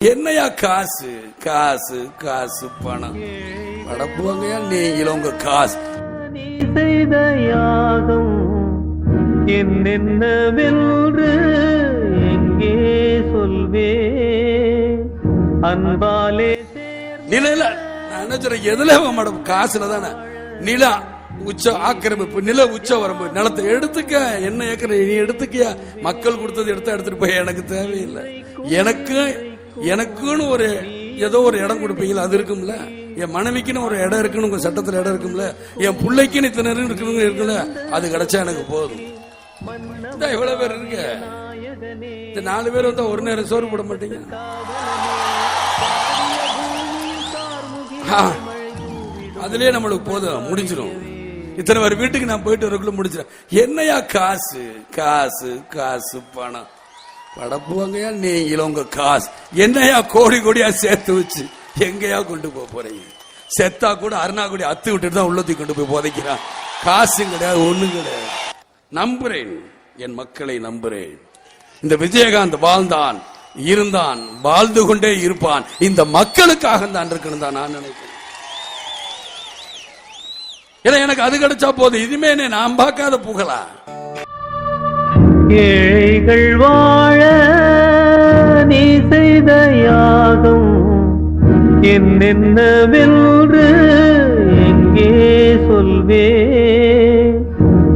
என்னையா காசு காசு காசு பணம் படப்புவாங்கயா நீங்களும் உங்க காசு. நீ செய்த யாகம் என்னென்னவென்று எங்கே சொல்வே அன்பாலே நிலையில நான் என்ன சொல்றேன், எதுல மேடம் காசுல தானே. நிலா உச்ச ஆக்கிரமிப்பு, நில உச்ச வரம்பு, நிலத்தை எடுத்துக்க, என்ன ஏக்கர் நீ எடுத்துக்கியா, மக்கள் கொடுத்தது எடுத்துட்டு போய் எனக்கு தேவையில்லை. எனக்குன்னு ஒரு ஏதோ ஒரு இடம் கொடுப்பீங்களா, அது இருக்கும்ல. என் மனைவிக்குன்னு ஒரு இடம் இருக்குன்னு உங்க சட்டத்துல இடம் இருக்கும்ல. என் பிள்ளைக்குன்னு இத்தனை இருக்குல்ல, அது கிடைச்சா எனக்கு போதும். இவ்வளவு பேர் இருக்கு, இந்த 4 பேர் வந்தா ஒரு நேரம் சோறு போட மாட்டீங்க. அதுலயே நம்மளுக்கு போதும், முடிஞ்சிடும். இத்தனை பேர் வீட்டுக்கு நான் போயிட்டு வரக்குள்ள முடிச்சிடும். என்னையா காசு காசு காசு பணம் படப்புவாங்கயா நீங்களும் உங்க காசு. என்னையா கோடி கோடியா சேர்த்து வச்சு எங்கயா கொண்டு போறீங்க? செத்தா கூட அருணாக்குடி அத்து விட்டுட்டு தான் உள்ளத்துக்கு கொண்டு போய் போதைக்கிறான். காசும் கிடையாது, ஒண்ணும் கிடையாது. நம்புறேன், என் மக்களை நம்புறேன். இந்த விஜயகாந்த் வாழ்ந்தான், இருந்தான், வாழ்ந்து கொண்டே இருப்பான். இந்த மக்களுக்காக தான் இருக்கணும் தான் நான் நினைக்கிறேன். ஏன்னா எனக்கு அது கிடைச்சா போதும். இதுமே நான் பார்க்காத புகழா? ஏழைகள் வாழ நீ செய்த யாகம் என்னென்னவென்று எங்கே சொல்வே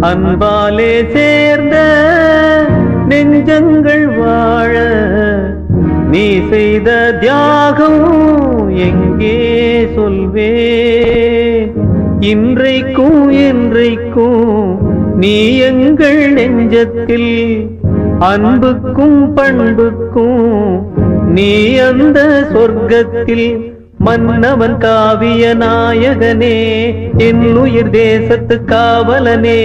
அன்பாலே சேர்ந்த நெஞ்சங்கள் வாழ நீ செய்த தியாகம் எங்கே சொல்வே இன்றைக்கும் என்றைக்கும் நீ எங்கள் நெஞ்சத்தில் அன்புக்கும் பண்புக்கும் நீ அந்த சொர்க்கத்தில் மன்னவன் காவிய நாயகனே என் உயிர் தேசத்து காவலனே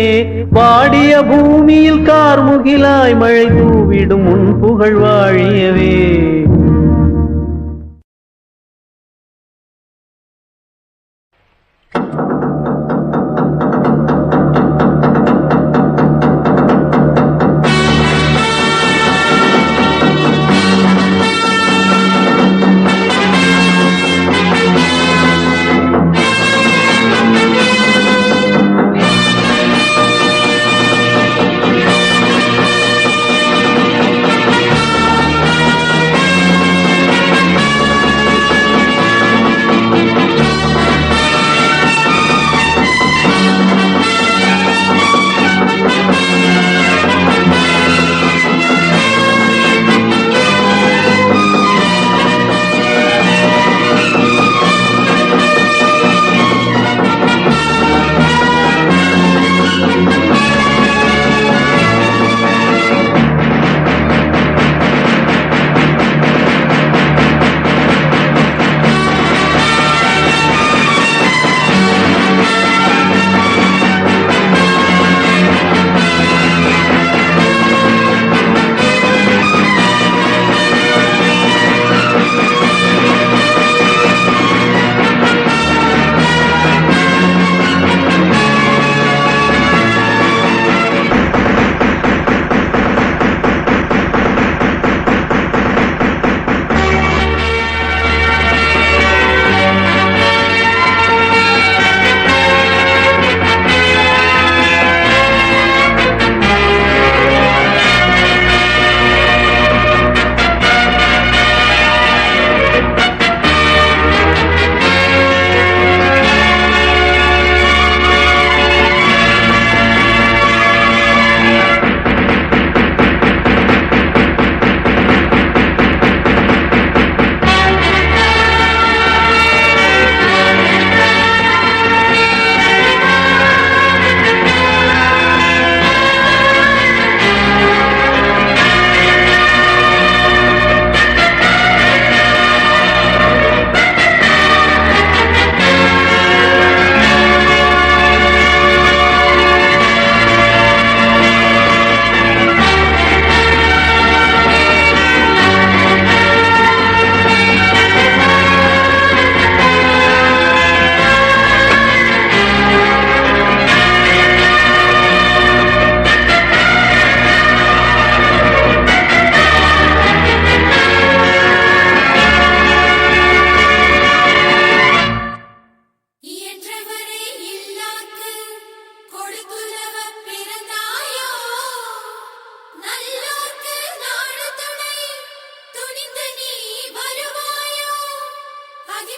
வாடிய பூமியில் கார்முகிலாய் மழை தூவிடும் உன் புகழ் வாழியவே.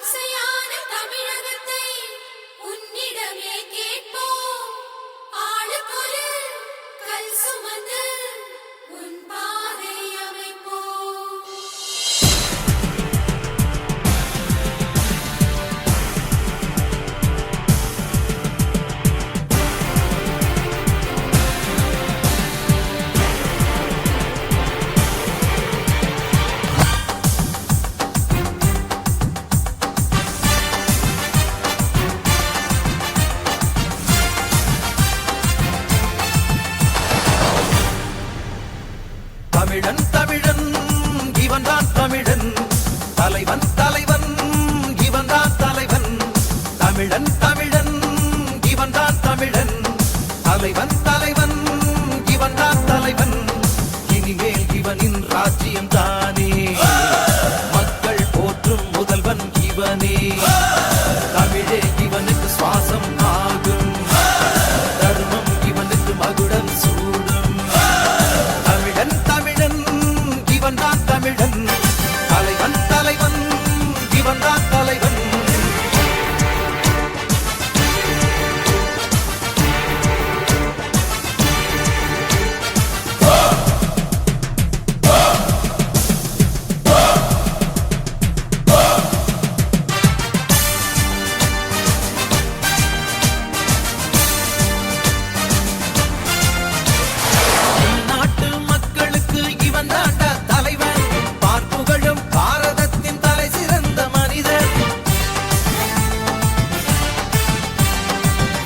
அகிம்சையான தமிழகத்தை உன்னிடமே கேட்போம். ஆளுக்கொரு கல் சுமந்து உன் பாதை அமைப்போம். தமிழன் தமிழன் இவன்தான் தமிழன், தலைவன் தலைவன் இவன்தான் தலைவன். தமிழன் தமிழன் இவன்தான் தமிழன், தலைவன் தலைவன் இவன்தான் தலைவன். இனிமேல் இவனின் ராஜ்யம் தானே, மக்கள் போற்றும் முதல்வன் இவனே. தமிழே இவனுக்கு சுவாசம் ஆகும், தர்மம் இவனுக்கு மகுடம் சூடும். தமிழன் தமிழன் இவன்தான் தமிழன், தலைவன் தலைவன் இவன்தான் தலைவன். நாட்டு மக்களுக்கு இவன் தாண்டா தலைவன், பார்ப்புகழும் பாரதத்தின் தலை சிறந்த மனிதன்.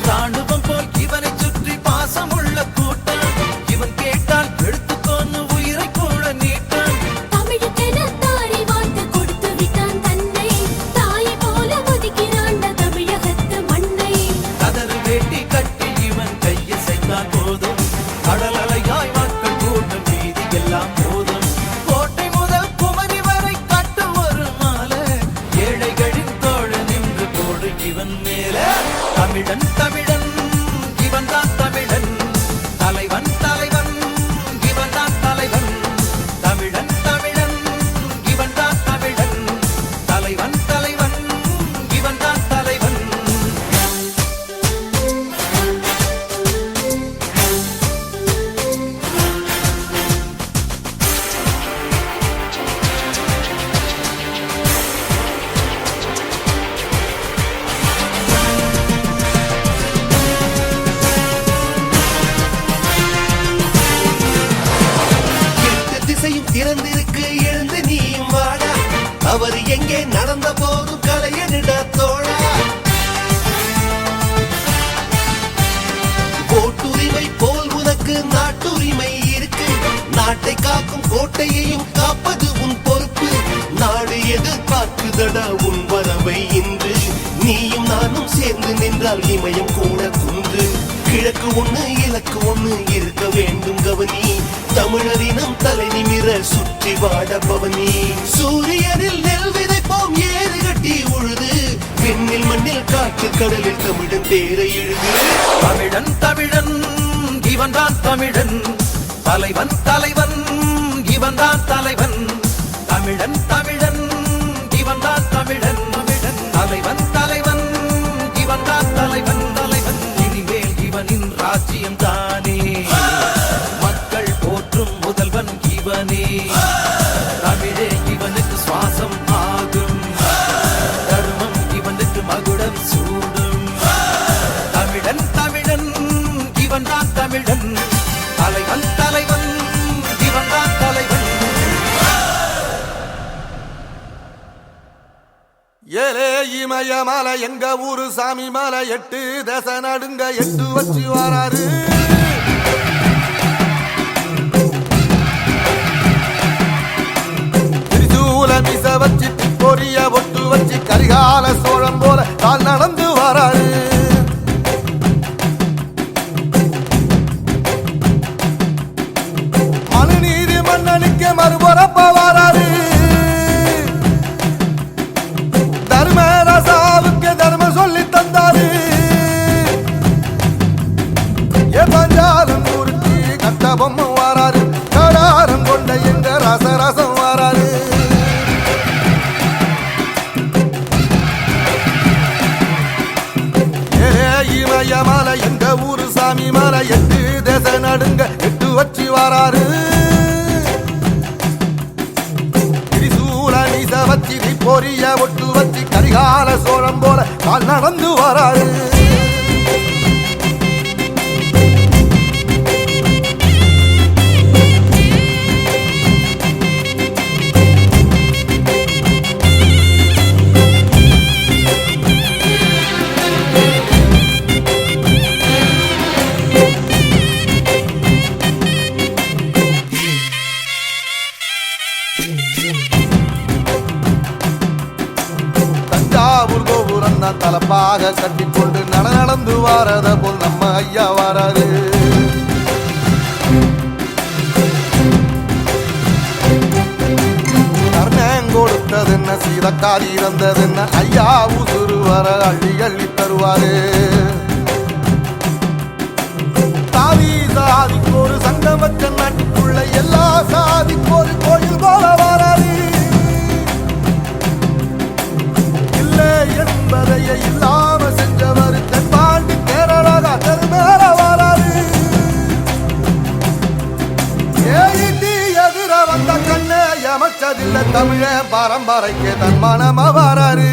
ராணுவம் போல் இவனை சுற்றி பாசமுள்ள கூட்டம், இவன் கேட்டால் எடுத்துக்கொண்டு உயிரை கூட நீட்டம். தமிழுக்கென தாரை வார்த்து கொடுத்து விட்டான் தன்னை, தாயை போல ஒதுக்கிறாண்ட தமிழகத்து மண்ணை. கதறு வேட்டி கட்டி இவன் கையசைத்தான் போதும், கடல் அலையாய் மக்கள் கூட்டம் வீதி எல்லாம் போதும். கோட்டை முதல் குமரி வரை கட்டு ஒரு மாலை, ஏழைகளின் தோழ நின்று போடு இவன் மேல. தமிழன் தமிழன் இவன்தான் தமிழன், தலைவன் தலைவன் இவன்தான் தலைவன். தமிழன் தமிழன் இவன்தான் தமிழன், தலைவன் தலைவன் இவன்தான் தலைவன். எட்டு திசையும் திறந்திருக்கு, எழுந்து நீயும் வாடா. அவர் எங்கே நடந்த போதும் கலையனிட தோழா. ஓட்டுரிமை போல் உனக்கு நாட்டுரிமை இருக்கு, நாட்டை காக்கும் கோட்டையையும் காப்பது உன் பொறுப்பு. நாடு எதிர்பார்க்குதடா உன் வரவை இன்று, நீயும் நானும் சேர்ந்து நின்றால் இமயம் கூட குன்று. கிழக்கு ஒண்ணு இலக்கு ஒண்ணு இருக்க வேண்டும் கவனி, தமிழரினம் தலை நிமிர சுற்றி வாட பவனி. சூரியனில் நெல் விதைப்போம் ஏறு கட்டி உழுது, விண்ணில் மண்ணில் காற்று கடலில் தமிழன் தேரை இழுது. தமிழன் தமிழன் இவன்தான் தமிழன், தலைவன் தலைவன் இவன்தான் தலைவன். தமிழன் தமிழன் இவன்தான் தமிழன், தலைவன் தலைவன் இவன்தான் தலைவன் தலைவன். இனிமேல் இவனின் ராஜ்யம் தானே, மக்கள் போற்றும் முதல்வன் இவனே. தமிழே இவனுக்கு சுவாசம் ஆகும், தர்மம் இவனுக்கு மகுடம் சூடும். தமிழன் தமிழன் இவன்தான் தமிழன், தலைவன் தலைவன் இவன்தான் தலைவன். ஏலே இமய மலை எங்க ஊரு சாமி மலை, எட்டு தச நடுங்க எட்டு வச்சு வராரு. திரிசூல மிச வச்சு பொரிய ஒட்டு வச்சு கரிகால சோழம் போல கால் நடந்து வராரு. மனுநீதி மன்னனுக்கு மறுபரப்ப வராரு. தர்மராசாவுக்கு தர்மம் சொல்லி தந்தாரு. பஞ்சாலம் ஊருக்கு கட்ட பொம்மை வாராரு, கடாரம் கொண்ட எங்க ரசரசம் வாராரு. நடுங்க எட்டு வச்சு வராரு திரிசூல நீச வச்சு பொரிய ஒட்டு வச்சு கரிகால சோழம் போல கால் நடந்து வராரு தஞ்சாவூர் கோபுரம் தான் தலப்பாக கட்டிக்கொண்டு நடந்து வாரத போல் நம்ம ஐயா வாராரு கர்ணன் கொடுத்தது என்ன சீதக்காரி இறந்தது என்ன ஐயா உசுறு வர அள்ளி அள்ளி தருவாரு சாதி சாதிக்கு ஒரு சங்கம் வச்ச நாட்டுக்குள்ள எல்லா சாதிக்கு ஒரு கோயில் போல வாராரு என்பதையே இல்லாம செஞ்சவர் தென்பாண்டி கேரளா தெருமேல வராரு எதிர வந்த கண்ணே எமச்சதில்ல தமிழ பரம்பரைக்கு தன் மனம வராரு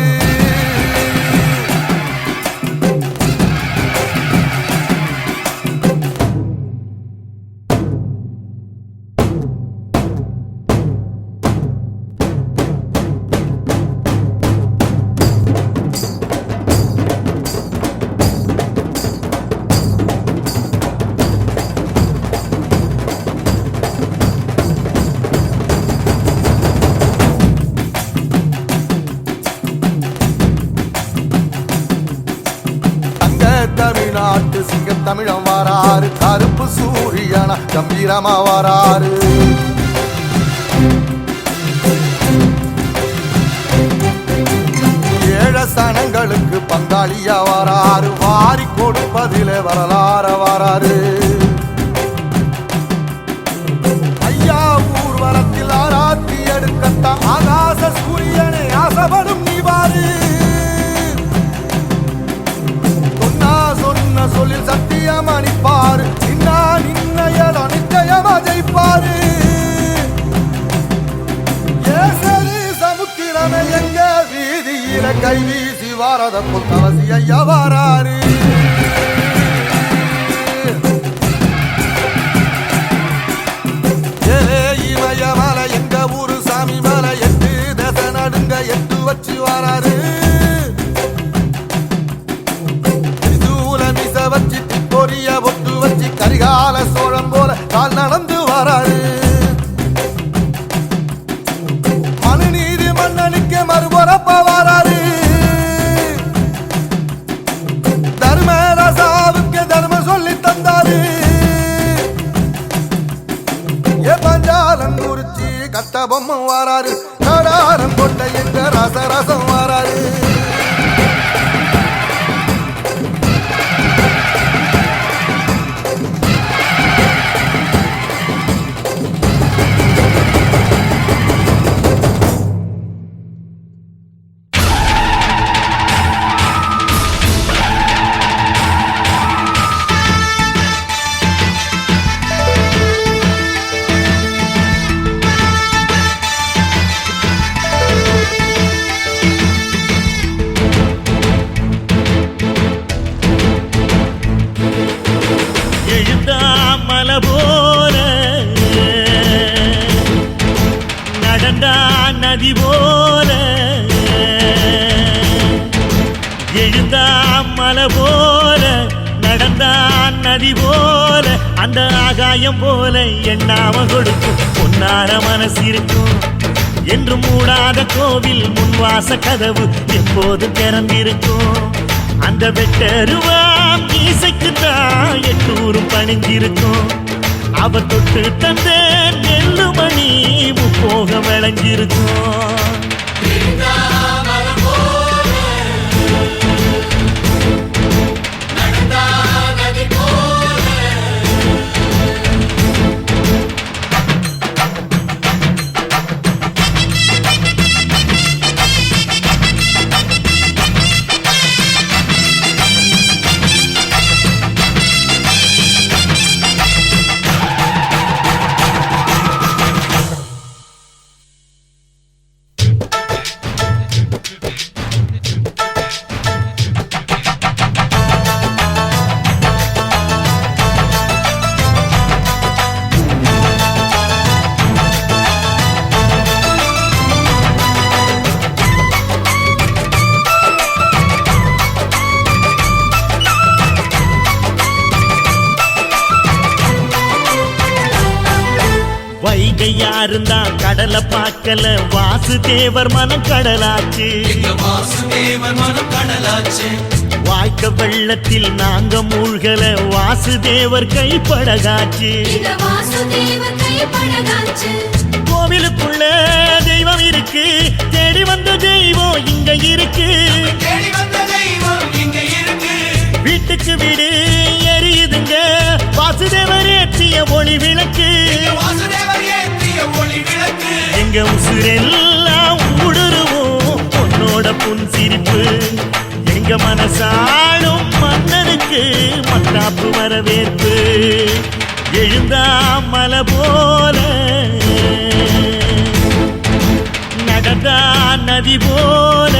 தமிழ்நாட்டு சிங்க தமிழம் வாராரு கருப்பு சூரியனா கம்பீரமா வாராரு ஏழ சனங்களுக்கு பங்காளியா வாராரு வாரி கொடுப்பதிலே வரலாற வாராரு ஐயா ஊர்வலத்தில் ஆராத்தி எடுக்கத்த ஆகாச சூரியனை ஆசைப்படும் நீ வாரு சொன்ன சொல்லில் சத்தியம் அணிப்பாரு நின்னையடா நிச்சயமா ஜெயிப்பாரு சமுத்திரமே எங்க வீதியில கை வீசி வாரத புத்தவசி ஐயா வாராரு இமய மலை எங்க ஊரு சாமி மலை எட்டு தசை நடுங்க எட்டு வச்சு வாராரு வச்சு பொரிய ஒட்டு வச்சு கரிகால சோழம் போல கால் நடந்து வராரு மனுநீதி மன்னனுக்கு மறுபுறப்ப வராரு தர்மராசாவுக்கு தர்மம் சொல்லி தந்தாரு பஞ்சாலம் குறிச்சி கட்ட பொம்மை வராரு கடாரம் கொண்ட எங்க ரசரசம் வராரு நதி போல எழுந்தான் மலை போல நடந்தான் நதி போல அந்த ஆகாயம் போல எண்ணாம கொடுக்கும் பொன்னார மனசு இருக்கும் என்று மூடாத கோவில் முன்வாச கதவு எப்போது திறந்திருக்கும் அந்த வெட்டருவாம் இசைக்குத்தான் எட்டூரும் பணிஞ்சிருக்கும் அவ தொட்டு தந்த நெல்லு மணி முப்போக விளைஞ்சிருக்கும் கையா இருந்தா கடலை பார்க்கல வாசுதேவர் மனம் கடலாச்சு வாசுதேவன் மனம் கடலாச்சு வாய்க்க வெள்ளத்தில் நாங்க மூழ்கல வாசுதேவர் கைப்படகாச்சு இந்த வாசுதேவர் கைப்படகாச்சு கோவிலுக்குள்ள தெய்வம் இருக்கு தேடி வந்த தெய்வம் இங்க இருக்கு தேடி வந்த தெய்வம் இங்க இருக்கு வீட்டுக்கு வீடு எரியுதுங்க வாசுதேவர் ஏற்றிய ஒளி விளக்கு வாசுதேவர் ஏற்றிய ஒளி விளக்கு எங்க உசுரெல்லாம் ஊடுருவோம் பொன்னோட புன் சிரிப்பு எங்க மனசாலும் மன்னனுக்கு மத்தாப்பு வரவேற்பு எழுந்தா மலை போல நடந்தா நதி போல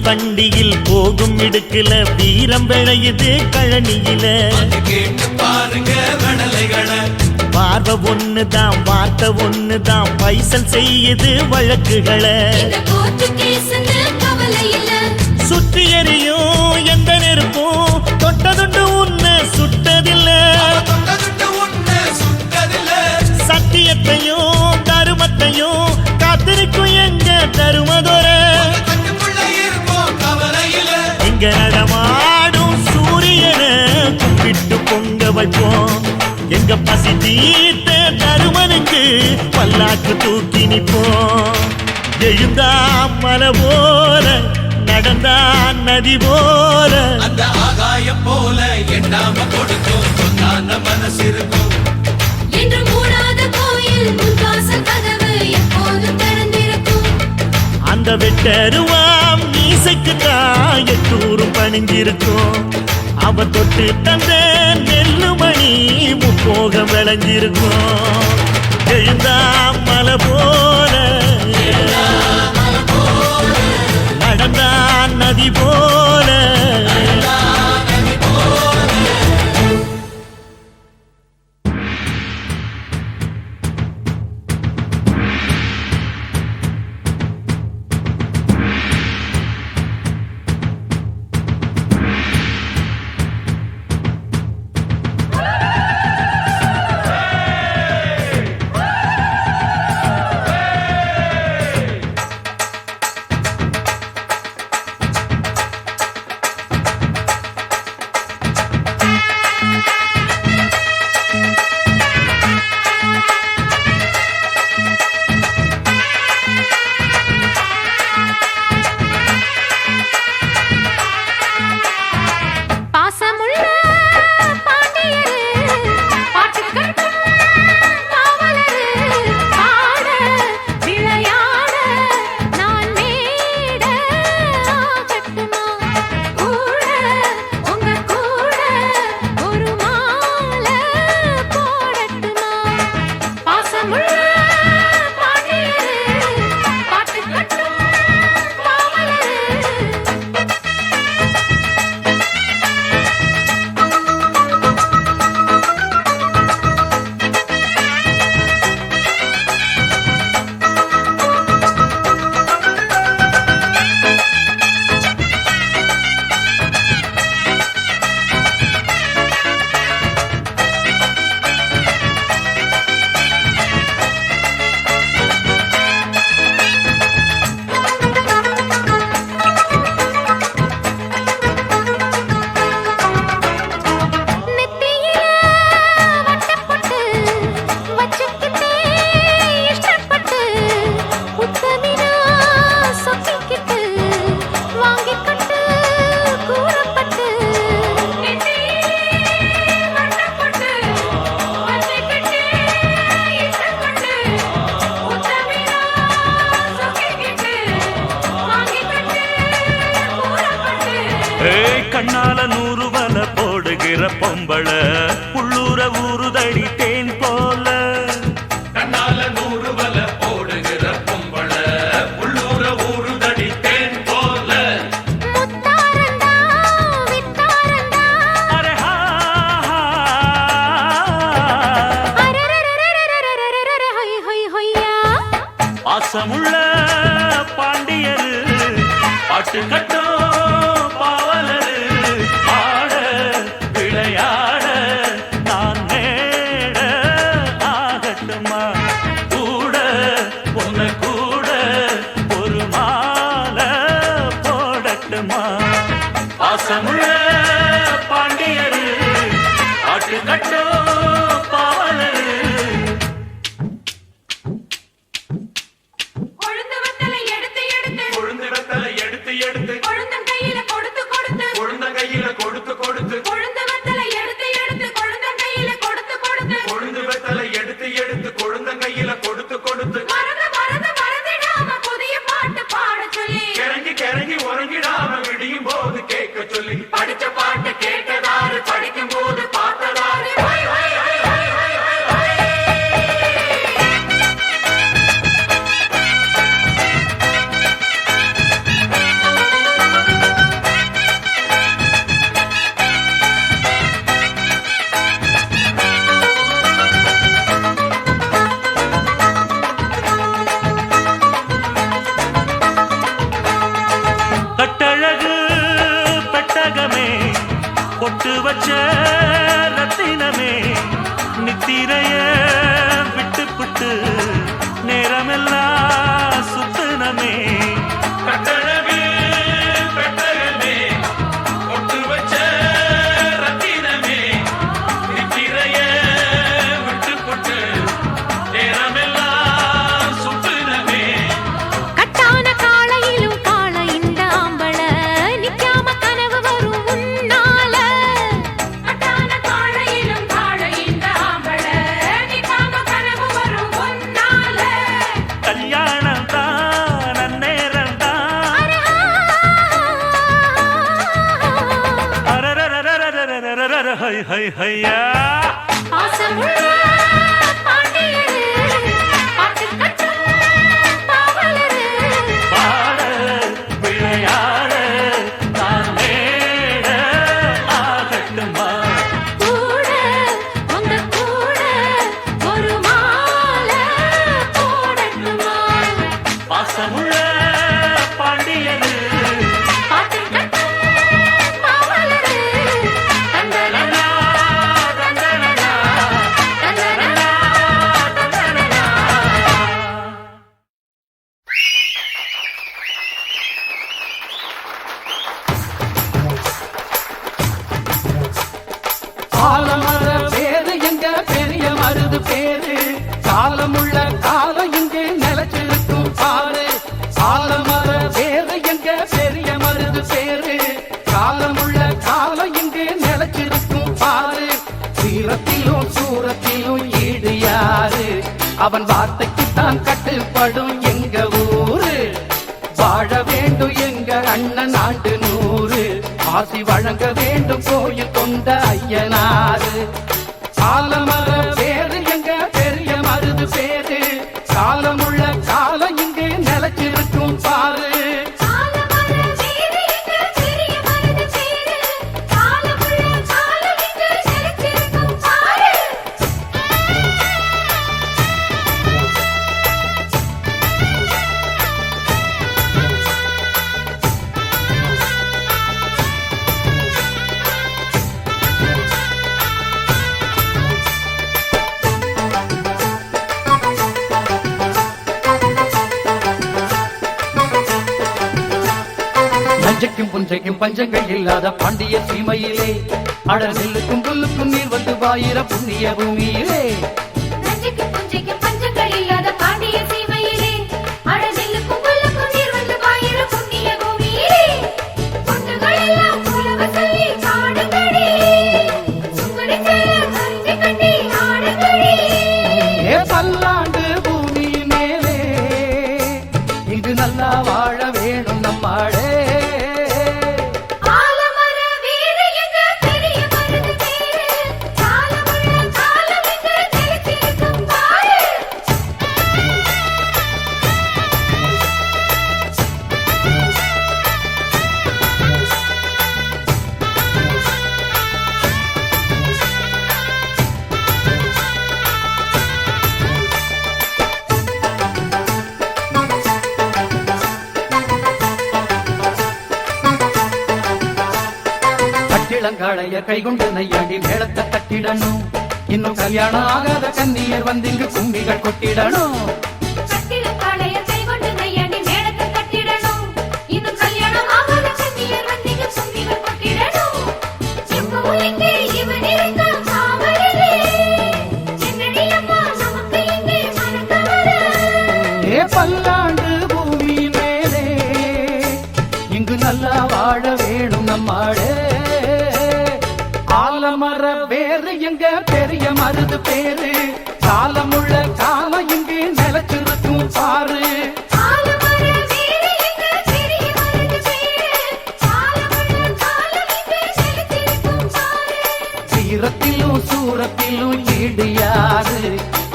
வண்டியில் போகும் இடுக்குல வீரம் விளையுது கழனியில கேட்டு பாருங்க கடலைகளை பார்வை ஒண்ணுதான் வார்த்தை ஒண்ணுதான் பைசல் செய்யுது வழக்குகளை இந்த கோர்ட்டு கேஸ்னு கவலை இல்ல சுற்றி எறியும் எந்த நெருப்பும் தொட்டதுண்டு உன்னை சுட்டதில்ல தொட்டதுண்டு உன்னை சுட்டதில்ல சத்தியத்தையும் தருமத்தையும் காத்திருக்கும் எங்க தருமதொர கட்டுக்குள்ள இருப்போம் கவலையில இங்க நடமாடும் சூரியனை கும்பிட்டு பொங்க வைப்போம் எங்க பசி தீர்த்த தருமனுக்கு பல்லாக்கு தூக்கி நிப்போம் எழுந்தா மலை போல நடந்தா நதி போல அந்த ஆகாயம் போல எண்ணாம கொடுக்கும் சொன்னான மனசு இருக்கும் என்று மூடாத கோயில் முன்வாசல் கதவு எப்போதும் திறந்திருக்கும் அந்த வெட்டருவாம் மீசைக்கு தான் எட்டூரும் பணிஞ்சிருக்கும் அவ தொட்டு தந்த நெல்லுமணி முப்போக விளைஞ்சிருக்கும் எழுந்தா மலை போல நடந்தா நதி போல பாசமுள்ள பாண்டியரு பாட்டுக்கட்டும் காவலரு பாட விளையாட நான் மேட ஆகட்டுமா கூட உங்க கூட ஒரு மாலை போடட்டுமா பாசமுள்ள பாண்டியரு பாட்டுக்கட்டும் காவலரு நெத்தியில வட்டப்பட்டு வச்சுக்கிட்டே இஷ்டப்பட்டு உத்தமினா சொக்கிக்கிட்டு வாங்கிக்கிட்டு கூறப்பட்டு வட்டப்பட்டு வச்சுக்கிட்டே இஷ்டப்பட்டு உத்தமினா சொக்கிக்கிட்டு வாங்கிக்கிட்டு கூறப்பட்டு கண்ணால 100 வல போடுகிற பொம்பள உள்ளூர ஊறுதடி தேன் போல கண்ணால 100 பாட்டு கட்டும் பாவலரு ஆட விளையாட நான் நேட ஆகட்டுமா கூட உன்னை கூட ஒரு மாலை போடட்டுமா பாசமுள்ள பாண்டியரு பாட்டு கட்டும் பாவலரு கொழுந்து வெத்தலை எடுத்து எடுத்து கொழுந்து வெத்தலை எடுத்து எடுத்து கொழுந்தன் கையில கொடுத்து கொடுத்து கொழுந்த கையில கொடுத்து கொடுத்து கொழுந்து வெத்தலை எடுத்து எடுத்து கொழுந்தன் கையில கொடுத்து கொடுத்து கொழுந்து வெத்தலை எடுத்து எடுத்து கொழுந்த கையில கொடுத்து கொடுத்து மறந்து மறந்து மறந்திடாம புதிய பாட்டு பாட சொல்லி கிறங்கி கிறங்கி உறங்கிடாம விடியும் போது கேட்க சொல்லி படிச்ச பாட்டு கேட்டதாரு படிக்கும் போது பார்த்ததாரு கட்டழகு பெட்டகமே பொட்டு வச்ச ரத்தினமே நித்திரைய விட்டு புட்டு நேரமெல்லாம் சுத்தினமே கட்டழகு பெட்டகமே பொட்டு வச்ச ரத்தினமே நித்திரைய விட்டு புட்டு நேரமெல்லாம் சுத்தினமே கட்டான காளையிலும் காள இந்த ஆம்பள நிக்காம கனவு வரும் உன்னால கட்டான காளையிலும் காள இந்த ஆம்பள நிக்காம கனவு வரும் உன்னால கல்யாணம் தான் அந்நேரம் தான் அரரரரரரரரரரர ஹை ஹை ஹையா பாசமுள்ள பாண்டியரு பாட்டு கட்டும் பாவலரு பாட விளையாட நான் மேட ஆகட்டுமா கூட உங்க கூட ஒரு மாலை போடட்டுமா பாசமுள்ள பாண்டியரு பாட்டு கட்டும் பாவலரு தந்தலனா தந்தலனா தந்தலனா தந்தலனா ஆலமர பேரு எங்க பெரிய மருது பேரு காலமுள்ள காலம் இங்கே நிலச்சிருக்கும் பாரு ஆலமர பேரு எங்க பெரிய மருது பேரு காலமுள்ள காலம் இங்கே நிலச்சிருக்கும் பாரு சீரத்திலும் சூரத்திலும் ஈடு யாரு அவன் வார்த்தைக்குத்தான் கட்டுப்படும் எங்க ஊரு வாழ வேண்டும் எங்க அண்ணன் ஆண்டு 100 ஆசி வழங்க வேண்டும் கோயில் கொண்ட ஐயனாரு ஆலமர பேரு எங்க பெரிய மருது பேரு காலமுள்ள காலம் இங்கே நிலச்சிருக்கும் பாரு காலமர பேரு எங்க பெரிய மருது பேரு காலமுள்ள காலம் இங்கு நிலைத்திருக்கும் பாரு நஞ்சைக்கும் புஞ்சைக்கும் பஞ்சங்கள் இல்லாத பாண்டிய சீமையிலே அடர் நெல்லுக்கும் புல்லுக்கும் நீர் வந்து வாயிர புண்ணிய பூமியிலே நஞ்சைக்கு புஞ்சைக்கு பஞ்சங்கள் இல்லாத பாண்டிய சீமையிலே அடநெல்லுக்கும் புல்லுக்கும் நீர் வந்து பாயிர புண்ணிய பூமியிலே பொண்ணுகள் எல்லாம் புலவ சொல்லி பாடுங்களே சுங்கடி செல்ல கருதி கட்டி ஆடுங்களே ஏ பல்லாண்டு பூமி மேலே இங்கு நல்லா வாழ வேணும் நம்மாடே ஆலமர வீடு எங்க பெரிய மருது பேரு காலமுள்ள காலம் இங்கு இளங்காளைய கைகொண்டு நையாடி மேளத்தை தட்டிடணும். இன்னும் கல்யாணம் ஆகாத கன்னியர் வந்து இங்கு கும்பிகள் கொட்டிடணும். கட்டிடம் காளைய கைகொண்டு நையாண்டி மேளத்தை தட்டிடணும். இன்னும் கல்யாணம் ஆகாத கன்னியர் வந்து இங்கு கும்பிகள் கொட்டிடணும். எப்பவும் இங்கே இவன் இருக்கான் காவலிலே. என்னடி அம்மா நமக்கு இங்கே மனக்கவலை. ஏ பல்லாண்டு பூமி மேலே இங்கு நல்லா வாழ வேணும் நம்மாளே. ஆலமர வேறு எங்க பெரிய மருது பேரு. காலமுள்ள காலம் இங்கு நிலச்சிருக்கும் பாரு. ஆலமர வேறு எங்க பெரிய மருது பேரு. காலமுள்ள காலம் இங்கே நிலைத்திருக்கும் பாரு. சீரத்திலும் சூரத்திலும் ஈடு யாரு.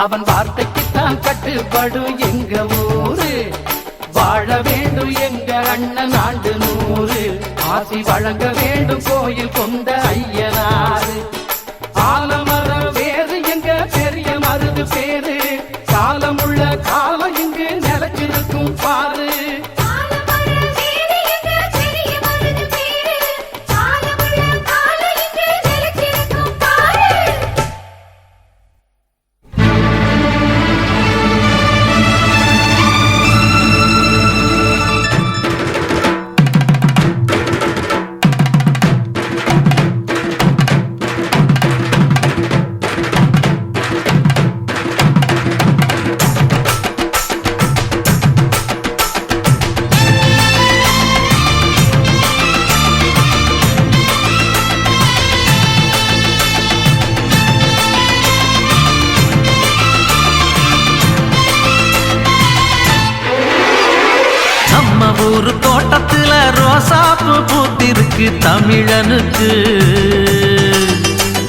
அவன் வார்த்தைக்குத்தான் கட்டுப்படும் எங்க ஊரு. வாழ வேண்டும் எங்க அண்ணன் ஆண்டு 100. ஆசி வழங்க வேண்டும் கோயில் கொண்ட ஐயனாரு. ஆலமர வேறு எங்க பெரிய மருது பேரு. காலமுள்ள காலம் இங்கு நிலைச்சிருக்கும் பாரு. ஆலமர வேறு எங்க பெரிய மருது பேரு. காலமுள்ள காலம் இங்கே நிலைத்திருக்கும் பாரு. நம்ம ஊரு தோட்டத்துல ரோசாப்பு பூத்திருக்கு தமிழனுக்கு.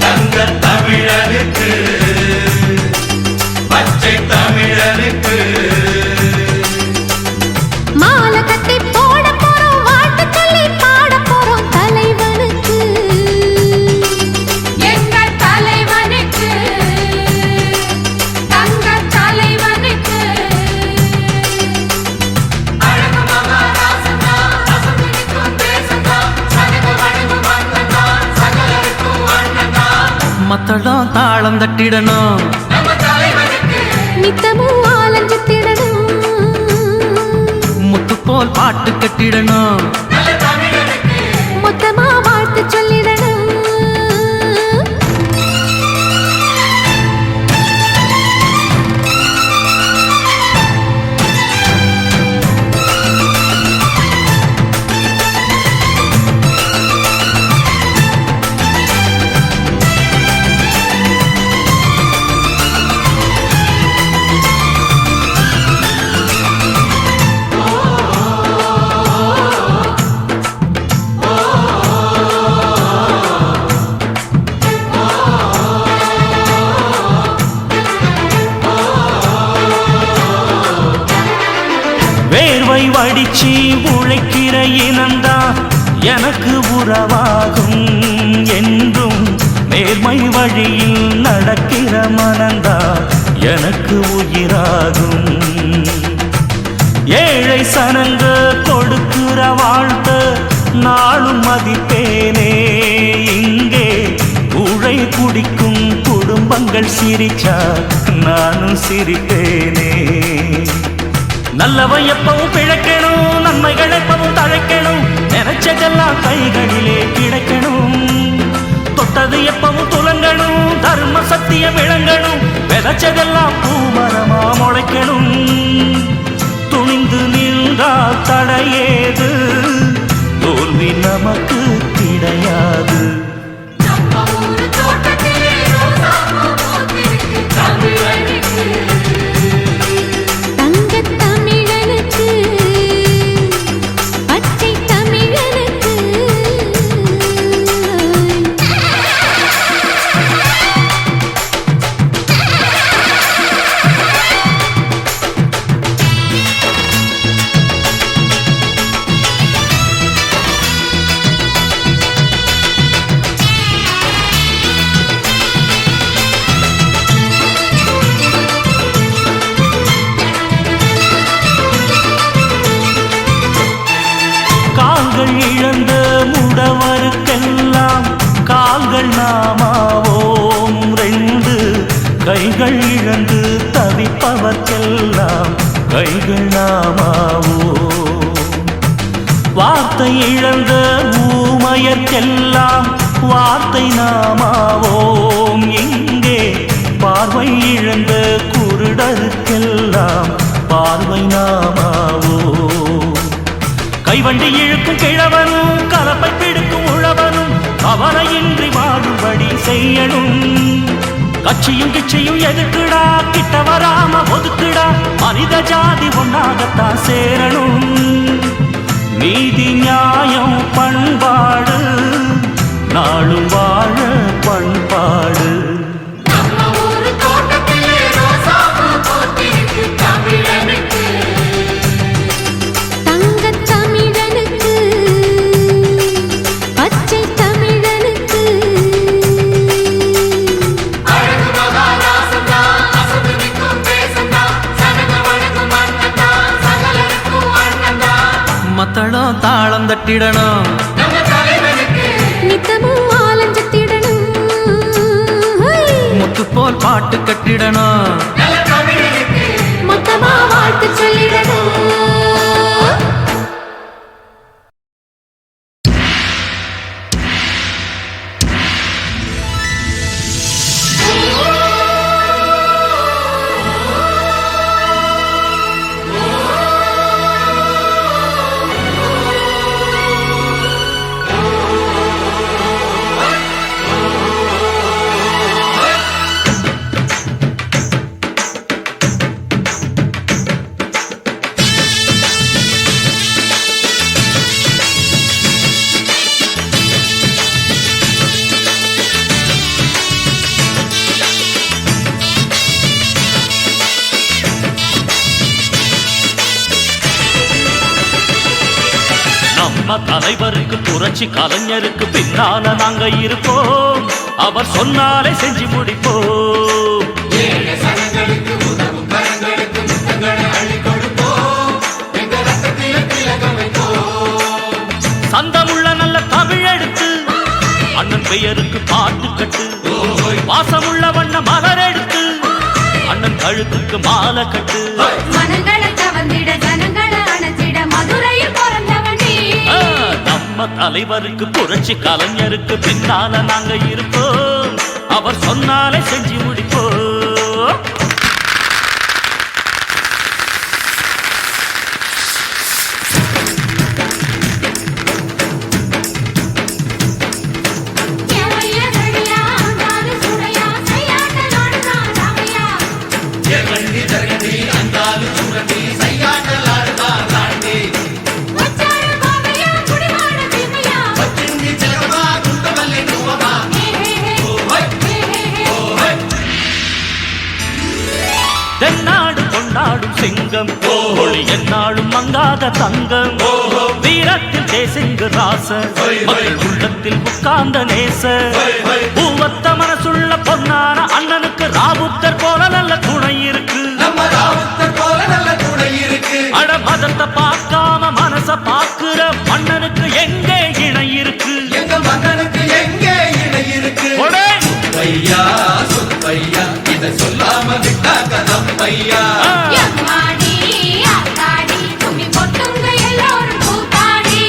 தங்க தமிழனுக்கு பச்சை தமிழனுக்கு மாலை கட்டி போட போறோம். வாழ்த்து சொல்லி பாட போறோம் தலைவனுக்கு. எங்க தலைவனுக்கு. தங்க தலைவனுக்கு. அழகு மகாராசனா அசம்பிடிக்கும் தேசனா சனக வடகு மன்னனா சகலருக்கும் அண்ணனா மத்தளம் தாளம் தட்டிடணும். நம்ம தலைவனுக்கு நித்தமும் ஆலஞ்சித்திடணும். முத்து போல் பாட்டு கட்டிடணும். நல்ல தமிழனுக்கு மொத்தமா வாழ்த்து சொல்லிடணும். வேர்வை வடிச்சு உழைக்கிற இனந்தா எனக்கு உறவாகும் என்றும். நேர்மை வழியில் நடக்கிற மனந்தா எனக்கு உயிராகும். ஏழை சனங்க கொடுக்கிற வாழ்த்து நாளும் மதிப்பேனே. இங்கே ஊழை குடிக்கும் குடும்பங்கள் சிரிச்சா நானும் சிரிப்பேனே. நல்லவன் எப்பவும் பிழைக்கணும். நன்மைகள் எப்பவும் தழைக்கணும். நினைச்சதெல்லாம் கைகளிலே கிடைக்கணும். தொட்டது எப்பவும் துலங்கணும். தர்ம சத்தியம் விளங்கணும். விதைச்சதெல்லாம் பூமரமா முளைக்கணும். துணிந்து நின்றால் தடையேது. தோல்வி நமக்கு கிடையாது. நம்ம ஊரு தோட்டத்திலே ரோசாப்பூ பூத்திருக்கு தமிழனுக்கு. தங்க தமிழனுக்கு. பச்சை தமிழனுக்கு. கால்கள் இழந்த முடவருக்கெல்லாம் கைகள் நாமாவோ வார்த்தை இழந்த ஊமையர்க்கெல்லாம் வார்த்தை நாமாவோம். இங்கே பார்வை இழந்த குருடருக்கெல்லாம் பார்வை நாமாவோ. கைவண்டி இழுக்கும் கிழவனும் கலப்பை பிடிக்கும் உழவனும் கவலையின்றி வாழும்படி செய்யணும். கட்சியும் கிட்சியும் எதுக்குடா, கிட்ட வராம ஒதுக்குடா, மனித ஜாதி ஒன்னாகத்தான் சேரணும். நீதி நியாயம் பண்பாடு நாளும் வாழ பண்பாடு. மத்தளம் தாளம் தட்டிடணும், நித்தமும் ஆலஞ்சத்திடணும், முத்து போல் பாட்டு கட்டிடணும், மொத்தமா வாழ்த்து சொல்லிடணும். நம்ம தலைவருக்கு புரட்சி கலைஞருக்கு பின்னால நாங்க இருப்போம். அவர் சொன்னாலே செஞ்சு முடிப்போம். சந்தமுள்ள நல்ல தமிழ் எடுத்து அண்ணன் பெயருக்கு பாட்டு கட்டு. வாசமுள்ள வண்ண மலர் எடுத்து அண்ணன் கழுத்துக்கு மாலை கட்டு. மனங்களை கவர்ந்திட ஜனங்களை அணைச்சிட மதுரையில் பிறந்தவனே. நம்ம தலைவருக்கு புரட்சி கலைஞருக்கு பின்னால நாங்க இருப்போம். அவர் சொன்னாலே செஞ்சு முடிப்போம். தென்னாடு கொண்டாடும் சிங்கம் ஒளி என்னாடும் மங்காத தங்கம். வீரத்தில் தேசிங்கு ராச மக்கள் உள்ளத்தில் உட்கார்ந்த நேச. பூவத்த மனசுள்ள பொன்னான அண்ணனுக்கு ராவுத்தர் போல நல்ல துணை இருக்கு. அட மதத்தை பார்க்காம மனச பார்க்கிற மன்னனுக்கு எங்கே இணை இருக்கு. ஐயா சொத்தையா இதை சொல்லாம விட்டாங்க நம்மையா. எம்மாடி ஆத்தாடி தும்பி பொட்டுங்க எல்லோரும் கூத்தாடி.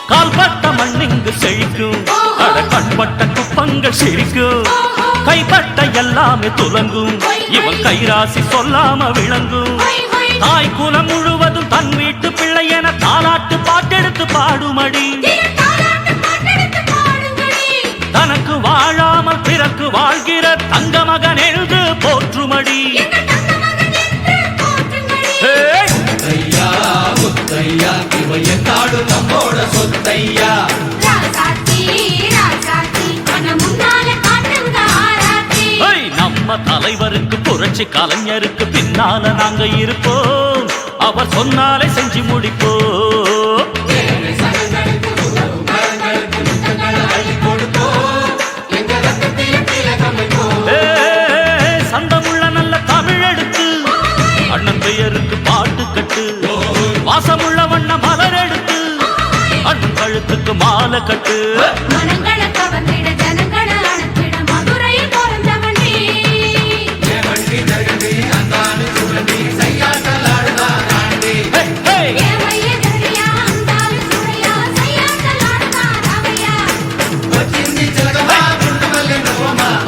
கால்பட்ட மண்ணிங்கு செழிக்கும், அட கண்பட்ட குப்பங்கள் சிரிக்கும். கைப்பட்ட எல்லாமே துலங்கும், இவன் கைராசி சொல்லாம விளங்கும். தாய் குலம் முழுவதும் தன் வீட்டு பிள்ளை என தாலாட்டு பாட்டெடுத்து பாடுமடி. தனக்கு வாழாமல் பிறக்கு வாழ்கிற தங்க மகன் எழுது போற்றுமடி. ஐயா முத்தையா இவைய நாடு நம்மோட சொத்தையா. ராசாத்தி ராசாத்தி அண்ணா முன்னால காட்டுங்க ஆராத்தி. நம்ம தலைவருக்கு புரட்சி கலைஞருக்கு பின்னால நாங்க இருப்போம், அவர் சொன்னாலே செஞ்சு முடிப்போம். சந்தமுள்ள நல்ல தமிழ் எடுத்து அண்ணன் பெயருக்கு பாட்டு கட்டு, வாசமுள்ள வண்ண மலர் எடுத்து அண்ணன் கழுத்துக்கு மாலை கட்டு. மனங்களை கவர்ந்திட ஜனங்களை அனுப்பிட மதுரையில் பிறந்தவன் நீ. என் மையதடியா, அந்தாளு சுரையா, சையாட்டலாடுதான் ராமையா.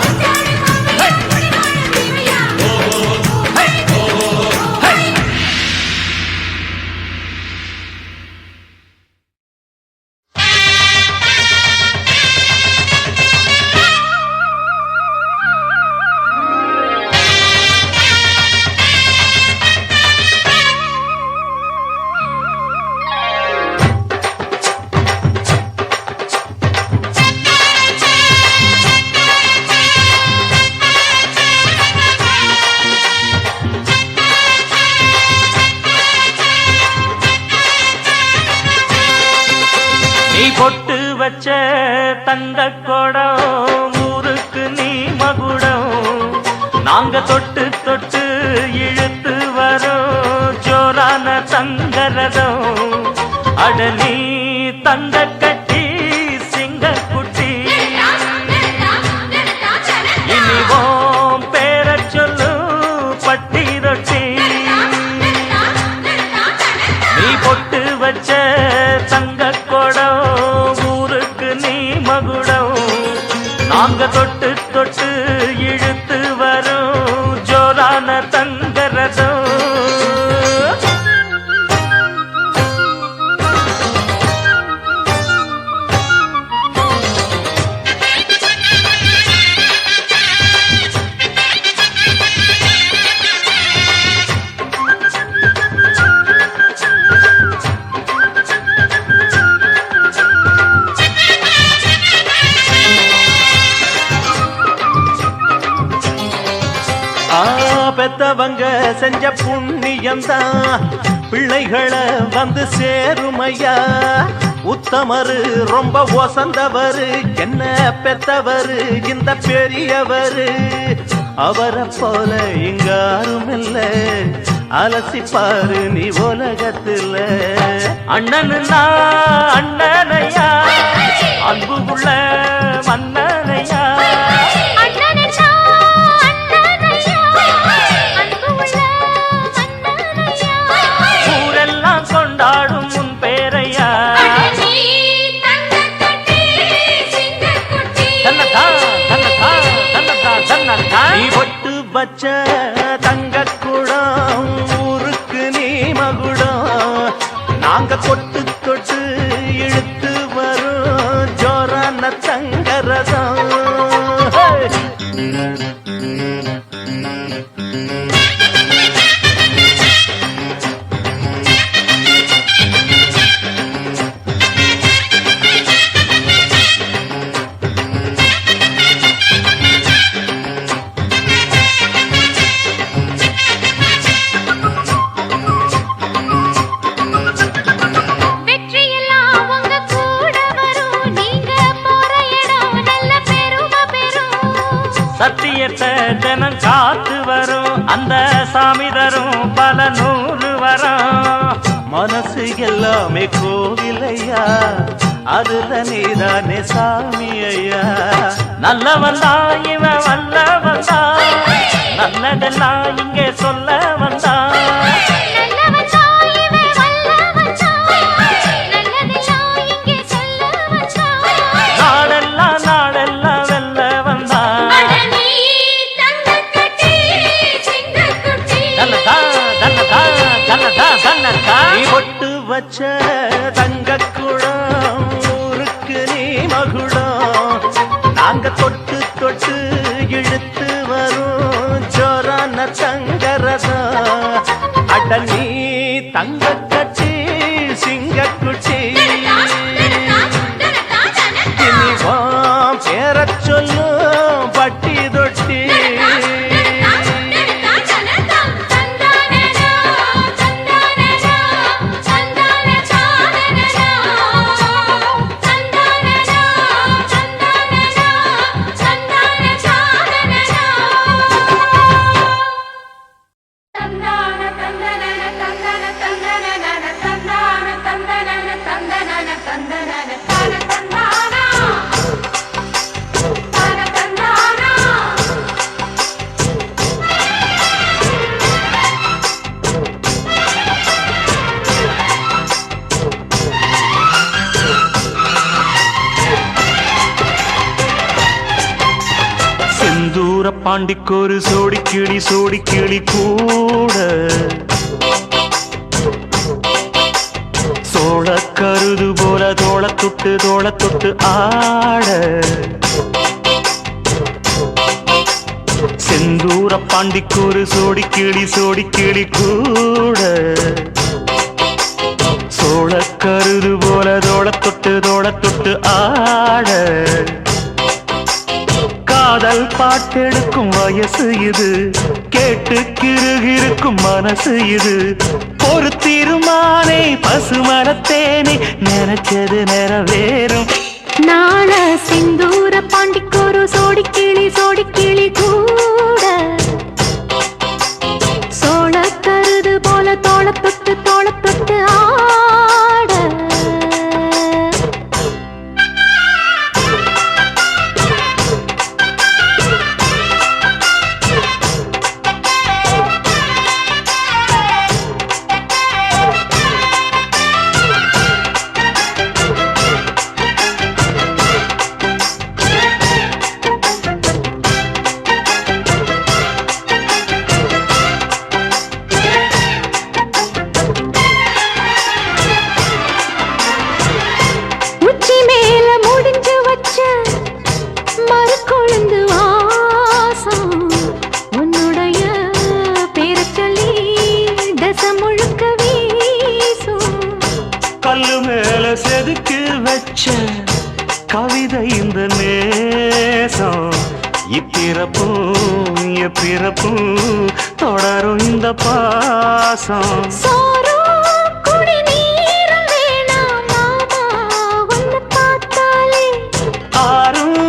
ஒற்றாடி மாமையா, குடிவாழ தீமையா. நீ பொட்டு வச்ச தங்க கொடம் ஊருக்கு நீ மகுடம், நாங்க தொட்டு தொட்டு இழுத்து வரோம் ஜோரான தங்கரதம். அட நீ தங்க கட்டி சிங்க குட்டி, இனிவோம் பேர சொல்லு பட்டி ரொட்டி. நீ பொட்டு வச்ச தங்க கொடம் ஊருக்கு நீ மகுடம், நாங்க தொட்டு தொட்டு இழுத்து வரும் ஜோரான தங்கரதம். பெத்தவங்க செஞ்ச புண்ணியம்தான் பிள்ளைகளை வந்து சேருமையா. உத்தமரு ரொம்ப ஒசந்தவரு, என்ன பெத்தவரு இந்த பெரியவரு. அவரை போல இங்காரும் இல்ல, அலசிப்பாரு நீ உலகத்துல. அண்ணனுன்னா அண்ணனையா, அன்பு உள்ள மன்னனையா. ஊரெல்லாம் கொண்டாடும் உன் பேரையா. நீ பொட்டு வச்ச தங்க குடம் ஊருக்கு நீ மகுடம், நாங்க கொட்டு தொட்டு இழுத்து வரும் ஜோரான தங்கரதம். சத்தியத்தை தினம் காத்து வரும் அந்த சாமி தரும் பல நூறு வரும். மனசு எல்லாமே கோவிலையா, அதுல நீதானே சாமி ஐயா. நல்லவன் தான் இவன் வல்லவன் தான், நல்லதெல்லாம் இங்கே சொல்ல வந்தான். நாடெல்லாம் நாடெல்லாம் வெல்ல வந்தான். நீ பொட்டு வச்ச தங்க குடம் ஊருக்கு நீ மகுடம், நாங்க தொட்டு தொட்டு இழுத்து வரும் ஜோரான தங்கரதம். அட நீ தங்க கட்டி சிங்க குட்டி, இனிவாம் பேர சொல்லும் பட்டி தொட்டி. தந்தன தான தந்தானா தான தந்தானா செந்தூர பாண்டிக்கொரு சோடி கிளி கூட சோழ கருது போல தோள தொட்டு ஆட செந்தூர பாண்டிக்கொரு சோடி கிளி கூட சோழ கருது போல தோள தொட்டு ஆட காதல் பாட்டெடுக்கும் வயசு இது கேட்டு கிருகிருக்கும் மனசு இது ஒரு தீர்மானே பசுமரத்தேனே நினைச்சது நிறைவேறும் நாள சிந்தூர பாண்டிக்கொரு சோடி கிளி கூட சோழ கருது போல தோள தொட்டு ஆட கல்லு மேல செதுக்கு வச்ச கவிதை இந்த நேசம் இப்பிறப்பும் எப்பிறப்பும் தொடரும் இந்த பாசம் ஆரும்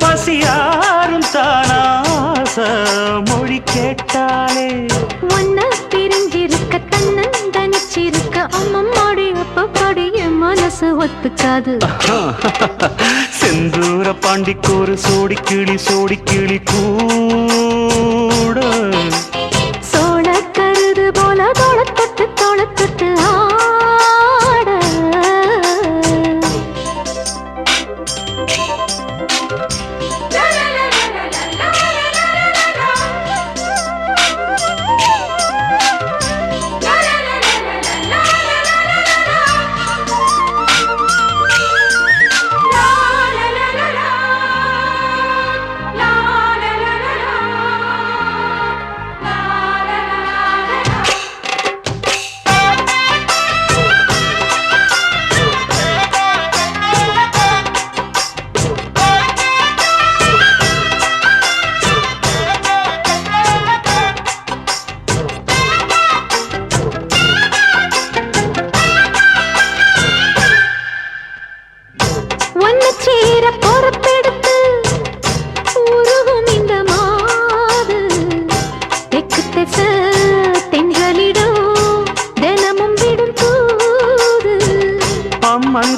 பசியாரும் தானாச மொழி கேட்டாலே ஒன்ன பிரிஞ்சிருக்க தன்னந்தனிச்சிருக்க அம்மம்மாடி அப்பப்படி என் மனசு ஒத்துக்காது செந்தூர பாண்டிக்கொரு சோடி கிளி கூட சோழ கருது போல தோள தொட்டு ஆட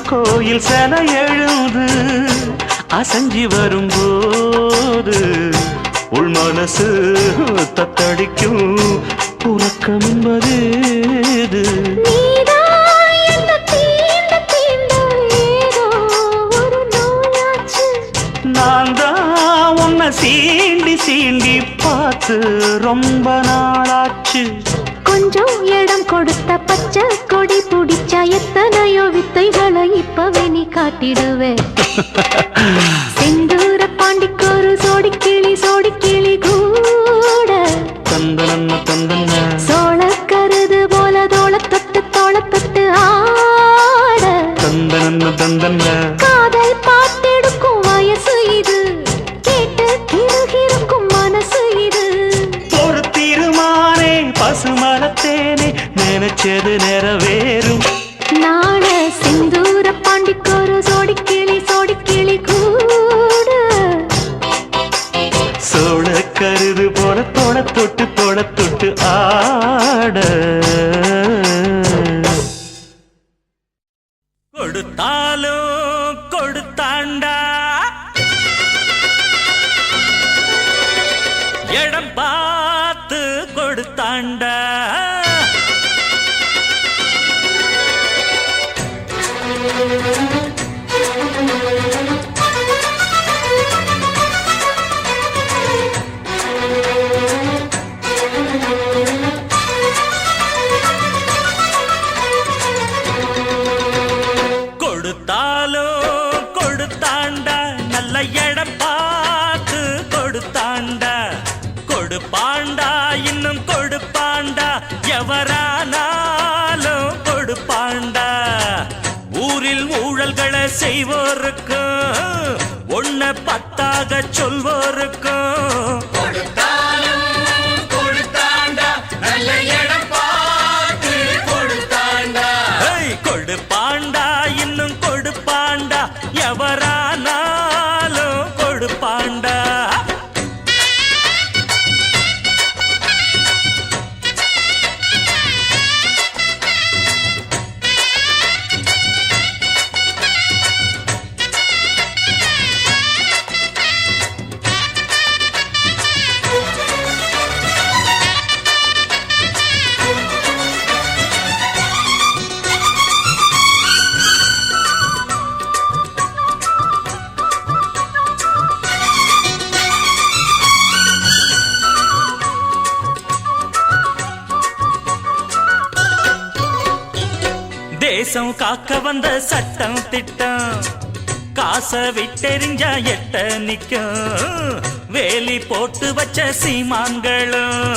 கோயில் சில எழுது அசஞ்சி வரும்போது உள் மனசு தத்தடிக்கும் உறக்கம் என்பது நான் தான் உன்னை சீண்டி பார்த்து ரொம்ப நாளாச்சு கொஞ்சம் இடம் கொடுத்த பச்சை கொடி பிடிச்சா எத்தனையோ வித்தைகளை இப்பவே நீ காட்டிடுவே செந்தூர பாண்டிக்கொரு சோடி கிளி கூட தந்தன சோழ கருது போல தோள தொட்டு ஆட தந்தன காதல் பாட்டெடுக்கும் வயசு இது கேட்டு கிருகிருக்கும் மனசு இது ஒரு தீர்மானே பசுமரத்தேனே நினைச்சது நிறைவேறும் நாள சிந்தூர பாண்டிக்கொரு சோடி கிளி கூட சோழ கருது போல தோள தொட்டு ஆட கொடுத்தா கொடுத்தாலும் கொடுத்தாண்டா இடம் பார்த்து கொடுத்தாண்டா கொடுத்தாலும் கொடுத்தாண்டா நல்ல இடம் பார்த்து கொடுத்தாண்டா கொடுப்பாண்டா இன்னும் கொடுப்பாண்டா எவரானாலும் கொடுப்பாண்டா ஊரில் ஊழல்களை செய்வோருக்கும் ஒன்ன பத்தாக சொல்வோருக்கும் கொடுப்பாண்டா இன்னும் கொடுப்பாண்டா எவரானாலும் கொடுப்பாண்டா தேசம் காக்க வந்த சட்டம் திட்டம் காசை விட்டெறிஞ்சா எட்ட நிக்கும் வேலி போட்டு வச்ச சீமான்களும்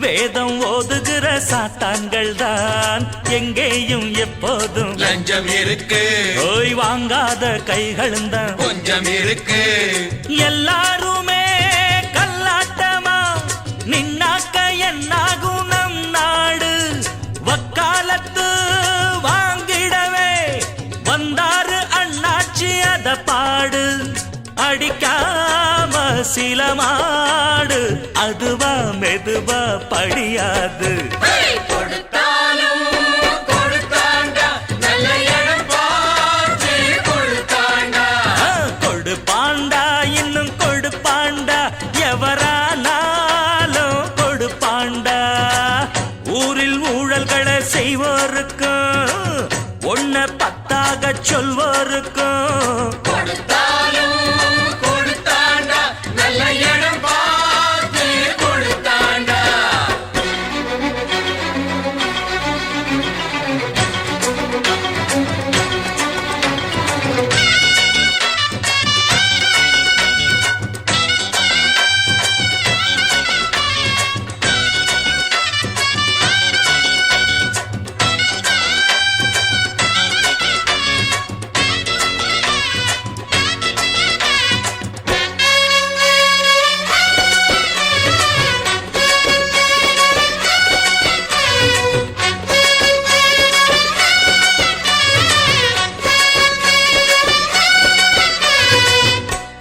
வேதம் ஓதுகிற சாத்தான்கள் தான் எங்கேயும் எப்போதும் லஞ்சம் இருக்கு ஓய் வாங்காத கைகளும் தான் கொஞ்சம் இருக்கு எல்லாருமே கல்லாட்டமா நின்னாக்க என்னாகும் நம் நாடு வக்காலத்து வாங்கிடவே வந்தாரு அண்ணாச்சி அத பாடு அடிக்காம சில மாடு அதுவா மெதுவா படியாது கொடுப்பாண்டா இன்னும் கொடுப்பாண்டா எவரானாலும் கொடுப்பாண்டா ஊரில் ஊழல்களை செய்வோருக்கும் ஒன்ன பத்தாக சொல்வோருக்கும்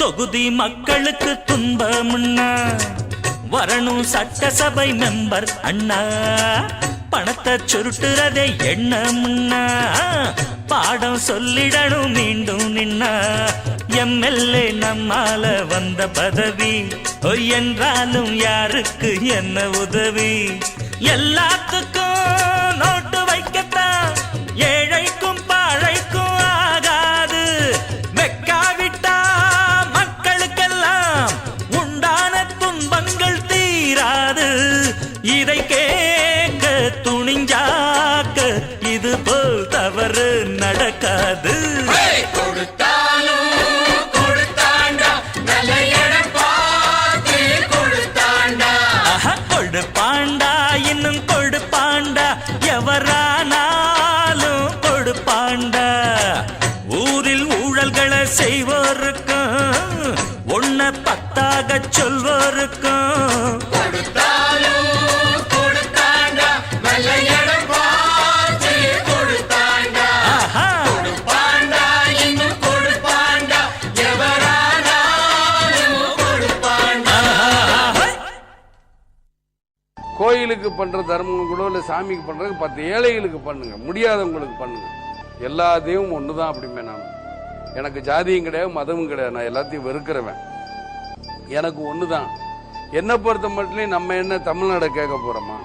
தொகுதி மக்களுக்கு துன்பம்னா வரணும் சட்டசபை மெம்பர் அண்ணா பணத்தை சுருட்டுறதே எண்ணம்னா பாடம் சொல்லிடணும் மீண்டும் நின்னா எம்எல்ஏ நம்மால வந்த பதவி பொய் என்றாலும் யாருக்கு என்ன உதவி எல்லாத்துக்கும் நோட்டு வைக்கத்தான் ஏழைக்கும் பாழைக்கும் ஆகாது மெக்காவிட்டா மக்களுக்கெல்லாம் உண்டான துன்பங்கள் தீராது இதை கேட்க துணிஞ்சாக்க இது போல் தவறு நடக்காது கொடுப்பாண்டா இன்னும் கொடுப்பாண்டா எவரானாலும் கொடுப்பாண்டா ஊரில் ஊழல்களை செய்வோருக்கும் ஒன்ன பத்தாக சொல்வோருக்கும் கோயிலுக்கு பண்ற தர்மம் கூட இல்ல சாமிக்கு பண்றது 10 ஏழைகளுக்கு பண்ணுங்க, முடியாதவங்களுக்கு பண்ணுங்க. எல்லா தெய்வமும் ஒண்ணுதான் அப்படிமே. நான் எனக்கு ஜாதியும் கிடையாது, மதமும் கிடையாது, நான் எல்லாத்தையும் வெறுக்கிறவன். எனக்கு ஒண்ணுதான். என்னை பொறுத்த மட்டும் நம்ம என்ன தமிழ்நாடை கேட்க போறோமா,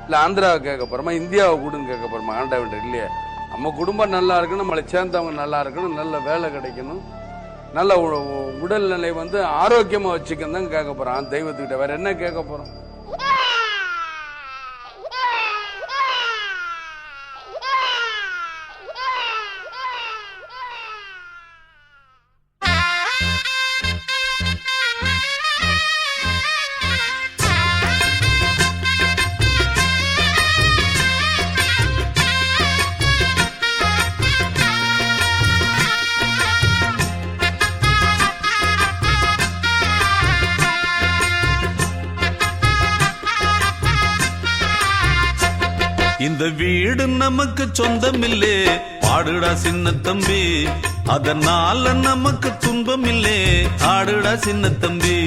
இல்ல ஆந்திராவை கேட்க போறோமா, இந்தியாவை கூடன்னு கேட்க போறோமா? ஆண்டவன் இல்லையே. நம்ம குடும்பம் நல்லா இருக்கணும், நம்மளை சேர்ந்தவங்க நல்லா இருக்கணும், நல்ல வேலை கிடைக்கணும், நல்ல உடல்நிலை ஆரோக்கியமா வச்சுக்கணும் தான் கேட்க போறோம் தெய்வத்துக்கிட்ட. வேற என்ன கேட்க போறோம்? இந்த வீடு நமக்கு சொந்தமில்லே, பாடுடா சின்ன தம்பி. அதனால நமக்கு துன்பமில்லே, ஆடுடா சின்ன தம்பி.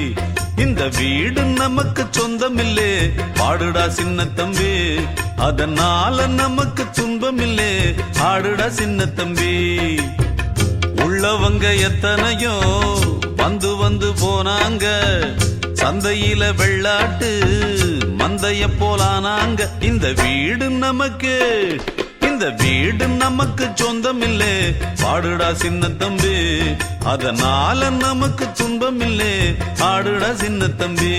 இந்த வீடு நமக்கு சொந்தமில்லே, பாடுடா சின்ன தம்பி. அதனால நமக்கு துன்பமில்லே, ஆடுடா சின்ன தம்பி. உள்ளவங்க எத்தனையோ வந்து வந்து போனாங்க, சந்தையில வெள்ளாட்டு மந்தைய போலானாங்க. இந்த வீடு நமக்கு சொந்தமில்லே, பாடுடா சின்ன தம்பி. அதனால நமக்கு துன்பமில்லே, ஆடுடா சின்ன தம்பி.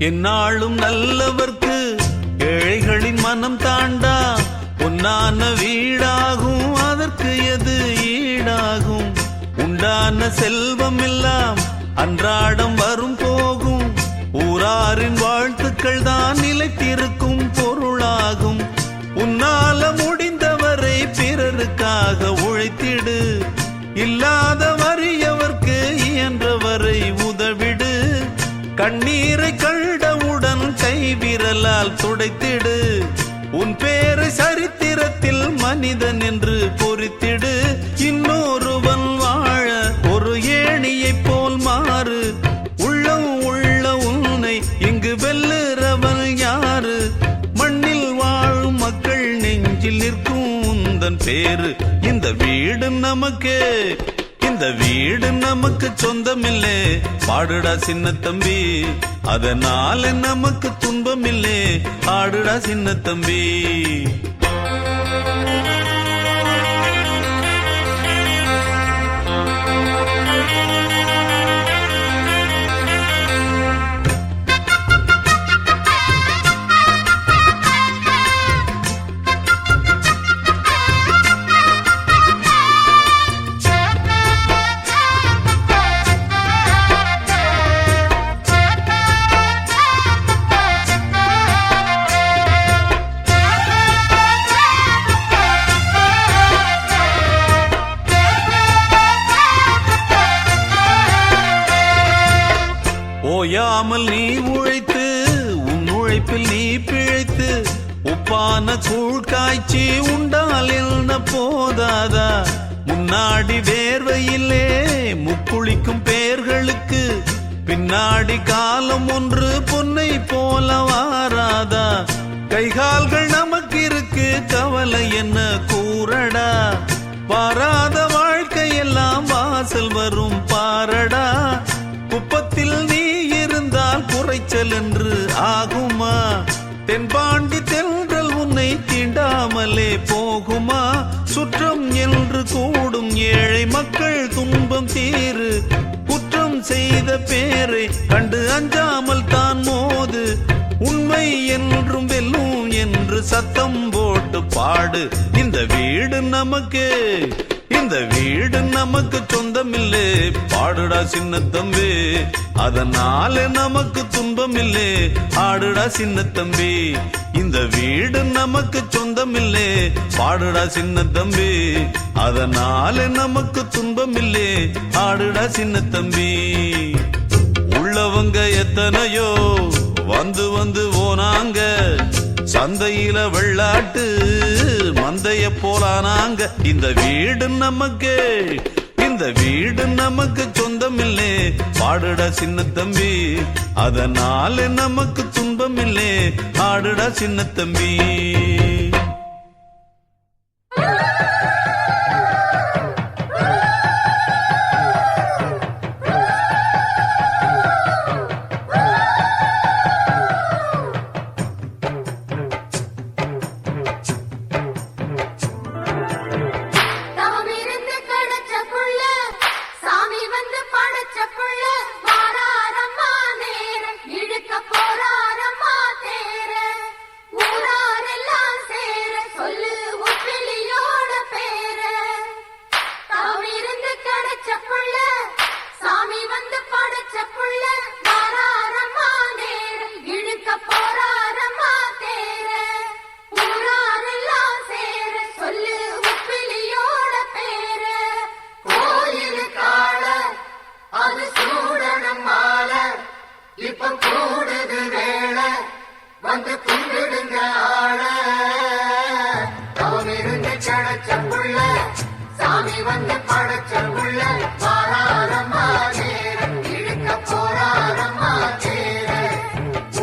என்னாலும் நல்லவர்க்கு ஏழைகளின் மனம் தாண்டா, பொன்னான வீடாகும் அதற்கு எது ஈடாகும். உண்டான செல்வம் எல்லாம் அன்றாடம் வரும் போகும், ஊராரின் வாழ்த்துக்கள் தான் நிலைத்திருக்கும் பொருளாகும். உன்னால முடிந்தவரை பிறருக்காக உழைத்திடு, இல்லாத வறியவர்க்கு இயன்றவரை உதவிடு. கண்ணீரை கண்டவுடன் கைவிரலால் துடைத்திடு, உன் பேரை சரித்திரத்தில் மனிதன் என்று பொறித்திடு. இன்னொருவன் வாழ ஒரு ஏணியைப் போல் மாறு, உள்ளம் உள்ள உன்னை இங்கு வெல்லுறவன் யாரு? மண்ணில் வாழும் மக்கள் நெஞ்சில் நிற்கும் உந்தன் பேரு. இந்த வீடு நமக்கு சொந்தமில்லே, பாடுடா சின்ன தம்பி. அதனால நமக்கு துன்பமில்லே, ஆடுடா சின்ன தம்பி. ஓயாமல் நீ உழைத்து உன் உழைப்பில் நீ பிழைத்து, உப்பான கூழ் காய்ச்சி உண்டால் என்ன போதாதா? முன்னாடி வேர்வையிலே முக்குளிக்கும் பேர்களுக்கு பின்னாடி காலம் ஒன்று பொன்னை போல வாராதா? கைகால்கள் நமக்கு இருக்கு, கவலை என்ன கூறடா? வாராத வாழ்க்கையெல்லாம் வாசல் வரும் பாரடா. குப்பத்தில் நீ இருந்தால் குறைச்சல் என்று ஆகுமா? தென்பாண்டி தென்றல் உன்னை தீண்டாமலே போகுமா? சுற்றம் என்று கூடும் ஏழை மக்கள் துன்பம் தீரு, குற்றம் செய்த பேரை கண்டு அஞ்சாமல் தான் மோது. உண்மை என்றும் வெல்லும் என்று சத்தம் போட்டு பாடு. இந்த வீடு இந்த வீடு நமக்கு சொந்தமில்லே பாடுடா சின்ன தம்பி, அதனால நமக்கு துன்பமில்லே ஆடுடா சின்ன தம்பி. இந்த வீடு நமக்கு சொந்தமில்லே பாடுடா சின்ன தம்பி, அதனால நமக்கு துன்பமில்லே ஆடுடா சின்ன தம்பி. உள்ளவங்க எத்தனையோ வந்து வந்து போனாங்க, சந்தையில வெள்ளாட்டு மந்தைய போலானாங்க. இந்த வீடு நமக்கு, இந்த வீடு நமக்கு சொந்தமில்லே பாடுடா சின்ன தம்பி, அதனால நமக்கு துன்பமில்லே ஆடுடா சின்ன தம்பி. தவமிருந்து கடச்ச புள்ள சாமி வந்து படைச்ச புள்ள வாராரம்மா நேர இழுக்க போறாரம்மா தேர ஊராரெல்லாம் சேர சொல்லு ஒப்பிலியோட பேர. தவமிருந்து கடச்ச புள்ள சாமி வந்து படைச்ச புள்ள வாராரம்மா நேர இழுக்க போறாரம்மா தேர ஊராரெல்லாம் சேர சொல்லு உப்பிலியோட பேர. கோயிலுக்கால அது சூடணும் மால இப்ப கூடுது வேளை வந்து கும்பிடுங்க ஆள. அவன் இருந்து கிடைச்ச புள்ள சாமி வந்து படைச்ச புள்ள வாராரம்மா நேரம் இழுக்க போறாரம்மா சேர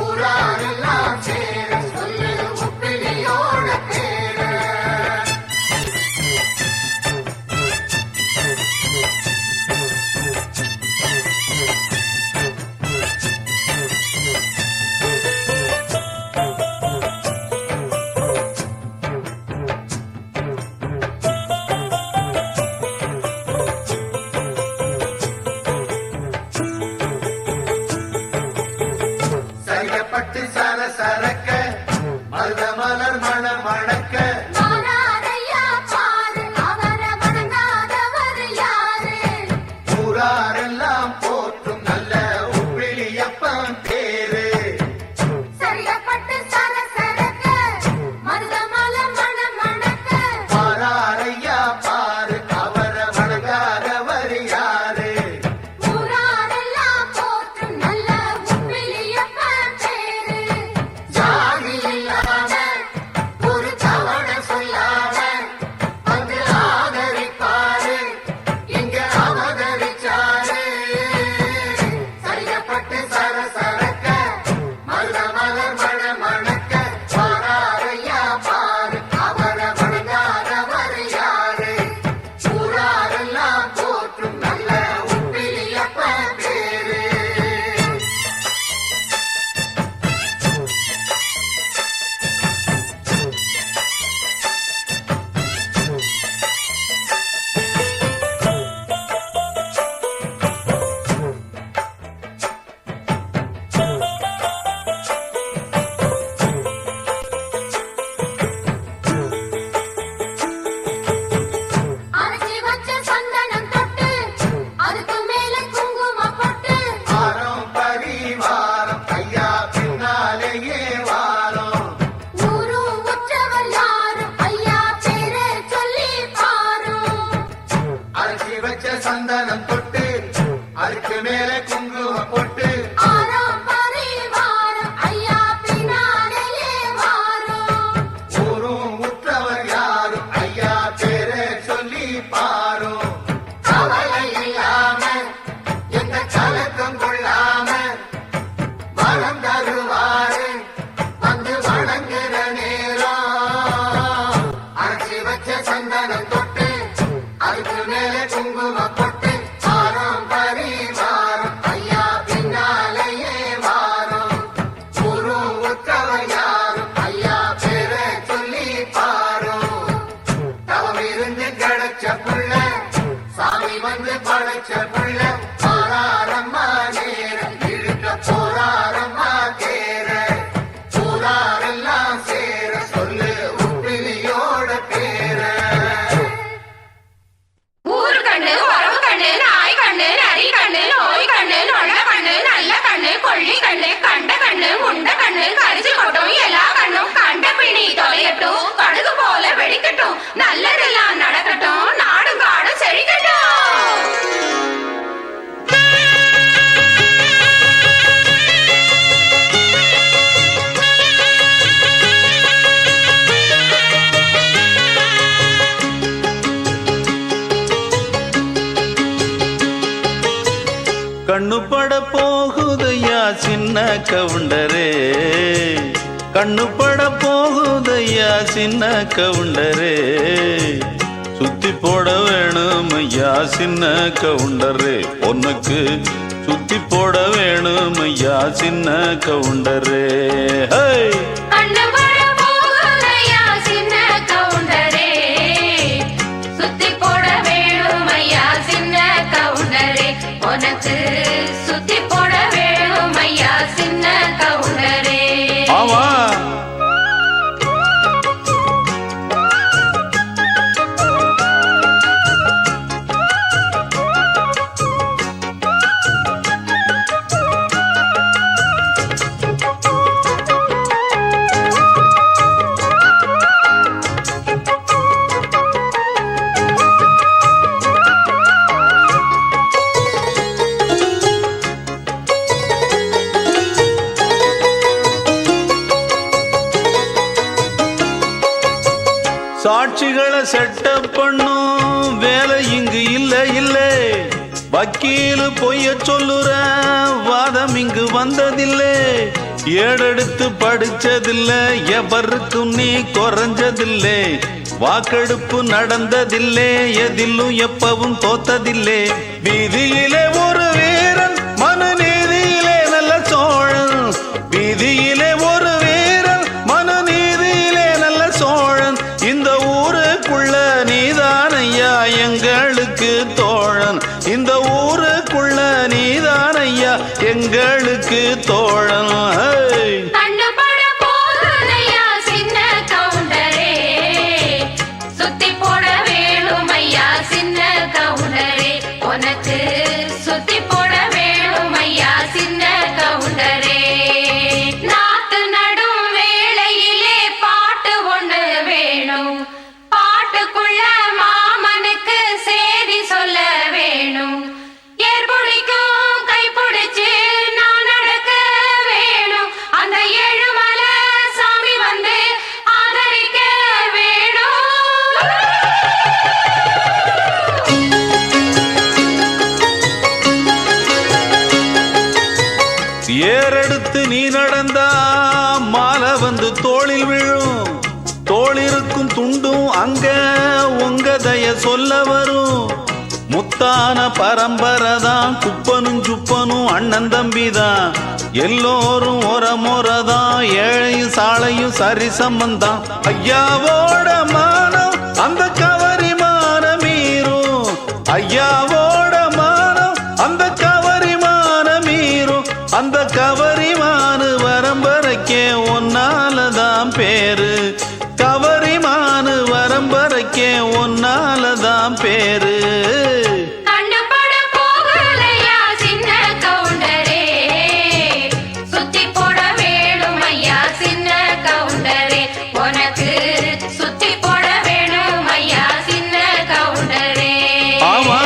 ஊராரெல்லாம் சேர சொல்லு உப்பிலியோட பேர. சரியப்பட்டு சர சரக்க மருத மலர் மண மணக்க வாராரையா பாரு அவரை வணங்காதவர் யாரு. ஊராரெல்லாம் போற்றும் நல்ல உப்பிலியப்பன் பேரு. சரியப்பட்டு சரசரக்க மருதமல மண மணக்க பாராரையா பாரு அவரை வணங்காதவர் யாரு. ஊராரெல்லாம் போற்றும் நல்ல உப்பிலியப்பன் பேரு. ஜாதி இல்லாம ஒரு தவணை சொல்லாம வந்து ஆதரிப்பாரு இங்க அவதரிச்சாரு. சரியப்பட்டு சர சரக்க மருத மலர் மண மணக்க பாராரையா பாரு அவரை வணங்காதவர் யாரு. ஊராரெல்லாம் போற்றும் நல்ல உப்பிலியப்பன் பேரு. அரைச்சி வச்ச சந்தனம் தொட்டு அதுக்கு மேல குங்குமம் போட்டு ஆரம் பரிவாரம் ஐயா பின்னாலேயே வாரம். ஊரு உற்றவர் யாரும் ஐயா பேரை சொல்லி பாரும். அரைச்சி வச்ச சந்தனம் தொட்டு அதுக்கு மேல குங்குமம் போட்டு ஆரம் பரிவாரம் ஐயா பின்னாலேயே வாரும். ஊரும் உற்றவர் யாரும் ஐயா பேரை சொல்லி பாரும். கவலை இல்லாம எந்த கலக்கம் கொள்ளாம வளம் தருவாரு வந்து வணங்குற நேரம். அரைச்சி வச்ச சந்தனம் தொட்டு அதுக்கு மேல குங்குமம் போட்டு சின்ன கவுண்டரே கண்ணு பட போகுதையா சின்ன கவுண்டரே சுத்தி போட வேணும் ஐயா சின்ன கவுண்டரே உனக்கு சுத்தி போட வேணும் ஐயா சின்ன கவுண்டரே கண்ணு பட போகுதையா சின்ன கவுண்டரே சுத்தி போட வேணும் ஐயா சின்ன கவுண்டரே உனக்கு சுத்தி போட வேணும் ஐயா சின்ன கவுண்டரே ஆமா சாட்சிகளை செட்டப் பண்ணும் வேலை இங்கு இல்ல வக்கீல் பொய்ய சொல்லுற வாதம் இங்கு வந்ததில்லை ஏடெடுத்து படிச்சதில்ல எவருக்கும் நீ குறைஞ்சதில்லை வாக்கெடுப்பு நடந்ததில்லை எதிலும் எப்பவும் தோத்ததில்லை வீதியிலே ஒரு வீரன் மனு நீதியிலே நல்ல சோழன் வீதியிலே ஒரு வீரன் மனு நீதியிலே நல்ல சோழன் இந்த ஊருக்குள்ள நீதானையா எங்களுக்கு தோழன் இந்த ஊருக்குள்ள நீதானையா எங்களுக்கு தோழன் சுத்தி போட வேணும் ஐயா சின்ன கவுண்டரே நாத்து நடும் வேளையிலே பாட்டு ஒண்ணு வேணும் பாட்டுக்குள்ள மாமனுக்கு செய்தி சொல்ல வேணும் ஏற்புடிக்கும் கைப்பிடிச்சு நான் நடக்க வேணும் அந்த ஏழுமலை சாமி வந்து ஆதரிக்க வேணும் ஏறெடுத்து நீ நடந்தா மாலை வந்து தோளில் விழும் தோளிருக்கும் துண்டும் அங்க உங்க தய சொல்ல வரும் முத்தான பரம்பரைதான் குப்பனும் சுப்பனும் அண்ணன் தம்பிதான் எல்லோரும் ஒரமுறைதான் ஏழையும் சாலையும் சரி சம்பந்தான் ஐயாவோட மானம் அந்த கவரி மானம் மீறும் ஐயாவோட மானம் அந்த கவரி மானம் மீறும் அந்த கவரிமானு வரம்பரைக்கே ஒன்னாலதான் பேரு கவரிமானு வரம்பரைக்கே ஒன்னாலதான் பேரு கண்ணப்பட போகலையா சின்ன கவுண்டரே சுத்தி போட வேணும் ஐயா சின்ன கவுண்டரே உனக்கு சுத்தி போட வேணும் ஐயா சின்ன கவுண்டரே ஆமா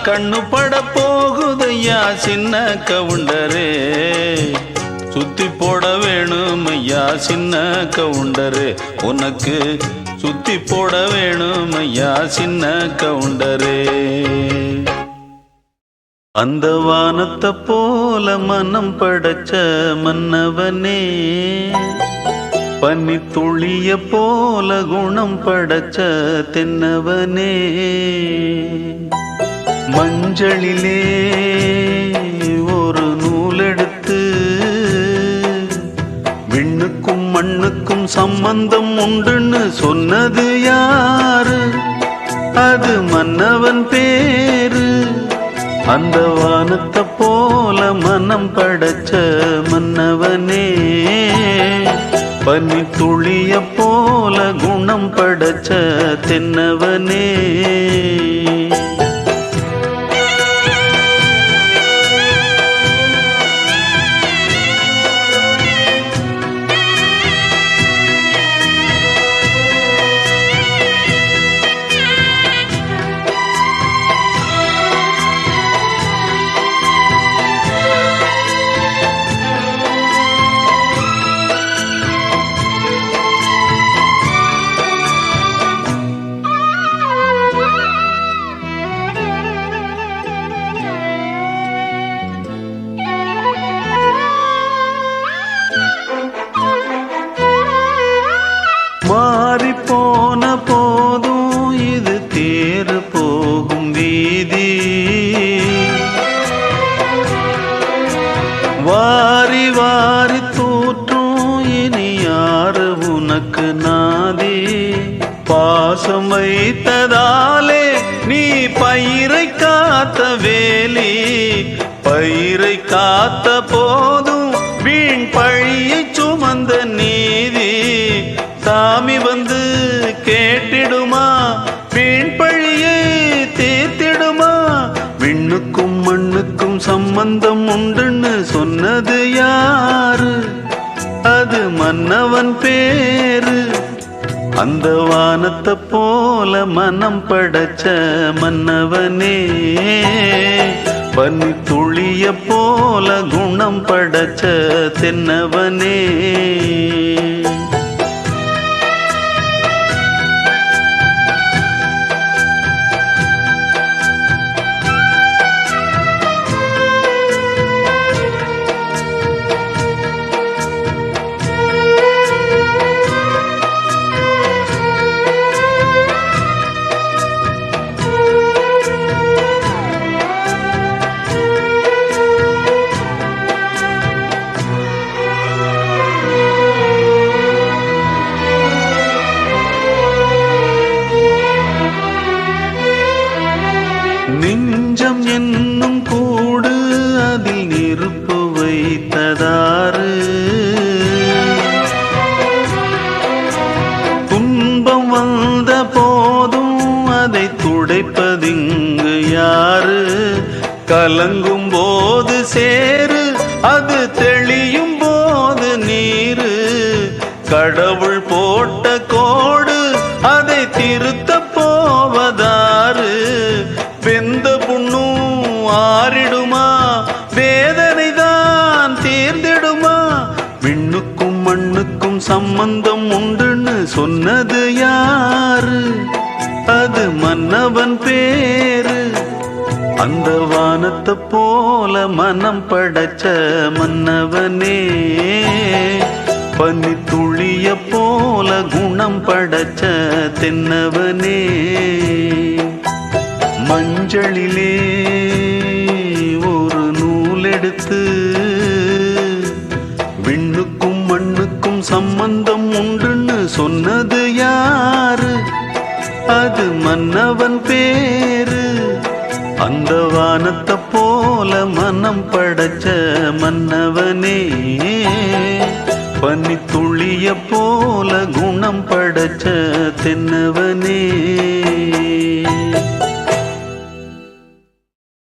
கண்ணு பட போகுதையா சின்ன கவுண்டரே சுத்தி போட வேணும் ஐயா சின்ன கவுண்டரே உனக்கு சுத்தி போட வேணும் ஐயா சின்ன கவுண்டரே அந்த வானத்தை போல மனம் படைச்ச மன்னவனே பனி துளிய போல குணம் படைச்ச தென்னவனே மஞ்சளிலே ஒரு நூலெடுத்து விண்ணுக்கும் மண்ணுக்கும் சம்பந்தம் உண்டுன்னு சொன்னது யாரு அது மன்னவன் பேரு அந்த வானத்தை போல மனம் படைச்ச மன்னவனே பனி துளிய போல குணம் படைச்ச தென்னவனே பாசம் வைத்ததாலே நீ பயிரை காத்த வேலி, பயிரை காத்த போதும் வீண் பழியை சுமந்த நீதி சாமி வந்து கேட்டிடுமா, வீண் பழியை தீர்த்திடுமா? விண்ணுக்கும் மண்ணுக்கும் சம்பந்தம் உண்டுன்னு சொன்னது யாரு? அது மன்னவன் பேரு. அந்த வானத்தை போல மனம் படைச்ச மன்னவனே, பனி துளிய போல குணம் படைச்ச தென்னவனே. நெஞ்சம் என்னும் கூடு அதில் நெருப்பு வைத்ததாறு, துன்பம் வந்த போதும் அதை துடைப்பதிங்கு யாரு? கலங்கும் போது சேரு, அது தெளியும் போது நீரு. கடவுள் போட்ட கோடு அதை திருத்த போவதாறு? வெந்த புண்ணும் ஆறிடுமா, வேதனை தான் தீர்ந்திடுமா? விண்ணுக்கும் மண்ணுக்கும் சம்பந்தம் உண்டுன்னு சொன்னது யாரு? அது மன்னவன் பேரு. அந்த வானத்தை போல மனம் படைச்ச மன்னவனே, பனி துளிய போல குணம் படைச்ச தென்னவனே. மஞ்சளிலே ஒரு நூல் எடுத்து விண்ணுக்கும் மண்ணுக்கும் சம்பந்தம் உண்டுன்னு சொன்னது யாரு? அது மன்னவன் பேரு. அந்த வானத்தை போல மனம் படைச்ச மன்னவனே, பனி துளிய போல குணம் படைச்ச தென்னவனே.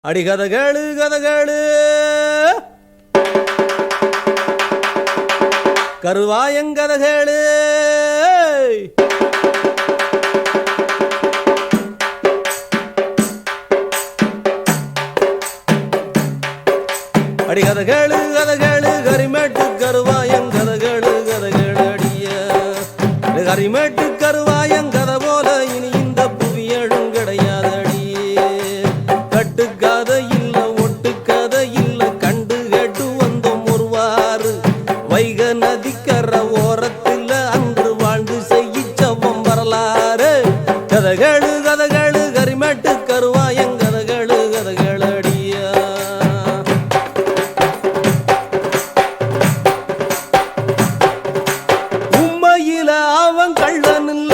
அடி கதை கேளு கதை கேளு, கருவாயங்கதை கேளு. அடி கதை கேளு கதை கேளு, கரிமேட்டு கருவாயங்கதை கேளு கதை கேளு. அடிய கரிமேட்டு கருவாயங்கதை போல இனி இந்த புவியழும் கிடையாது. கட்டுக்கதை இல்ல ஒட்டுக்கதை இல்ல, கண்டு கேட்டு வந்தோம் ஒருவாறு. வைக நதிக்கர ஓரத்தில் அன்று வாழ்ந்து செய்யிச்சவம் வரலாறு. கதைகளு கதைகளு, கரிமேட்டு கருவாயங்கதைகளு கதைகளு. அடியா உண்மையில அவன் கள்ளன் இல்ல,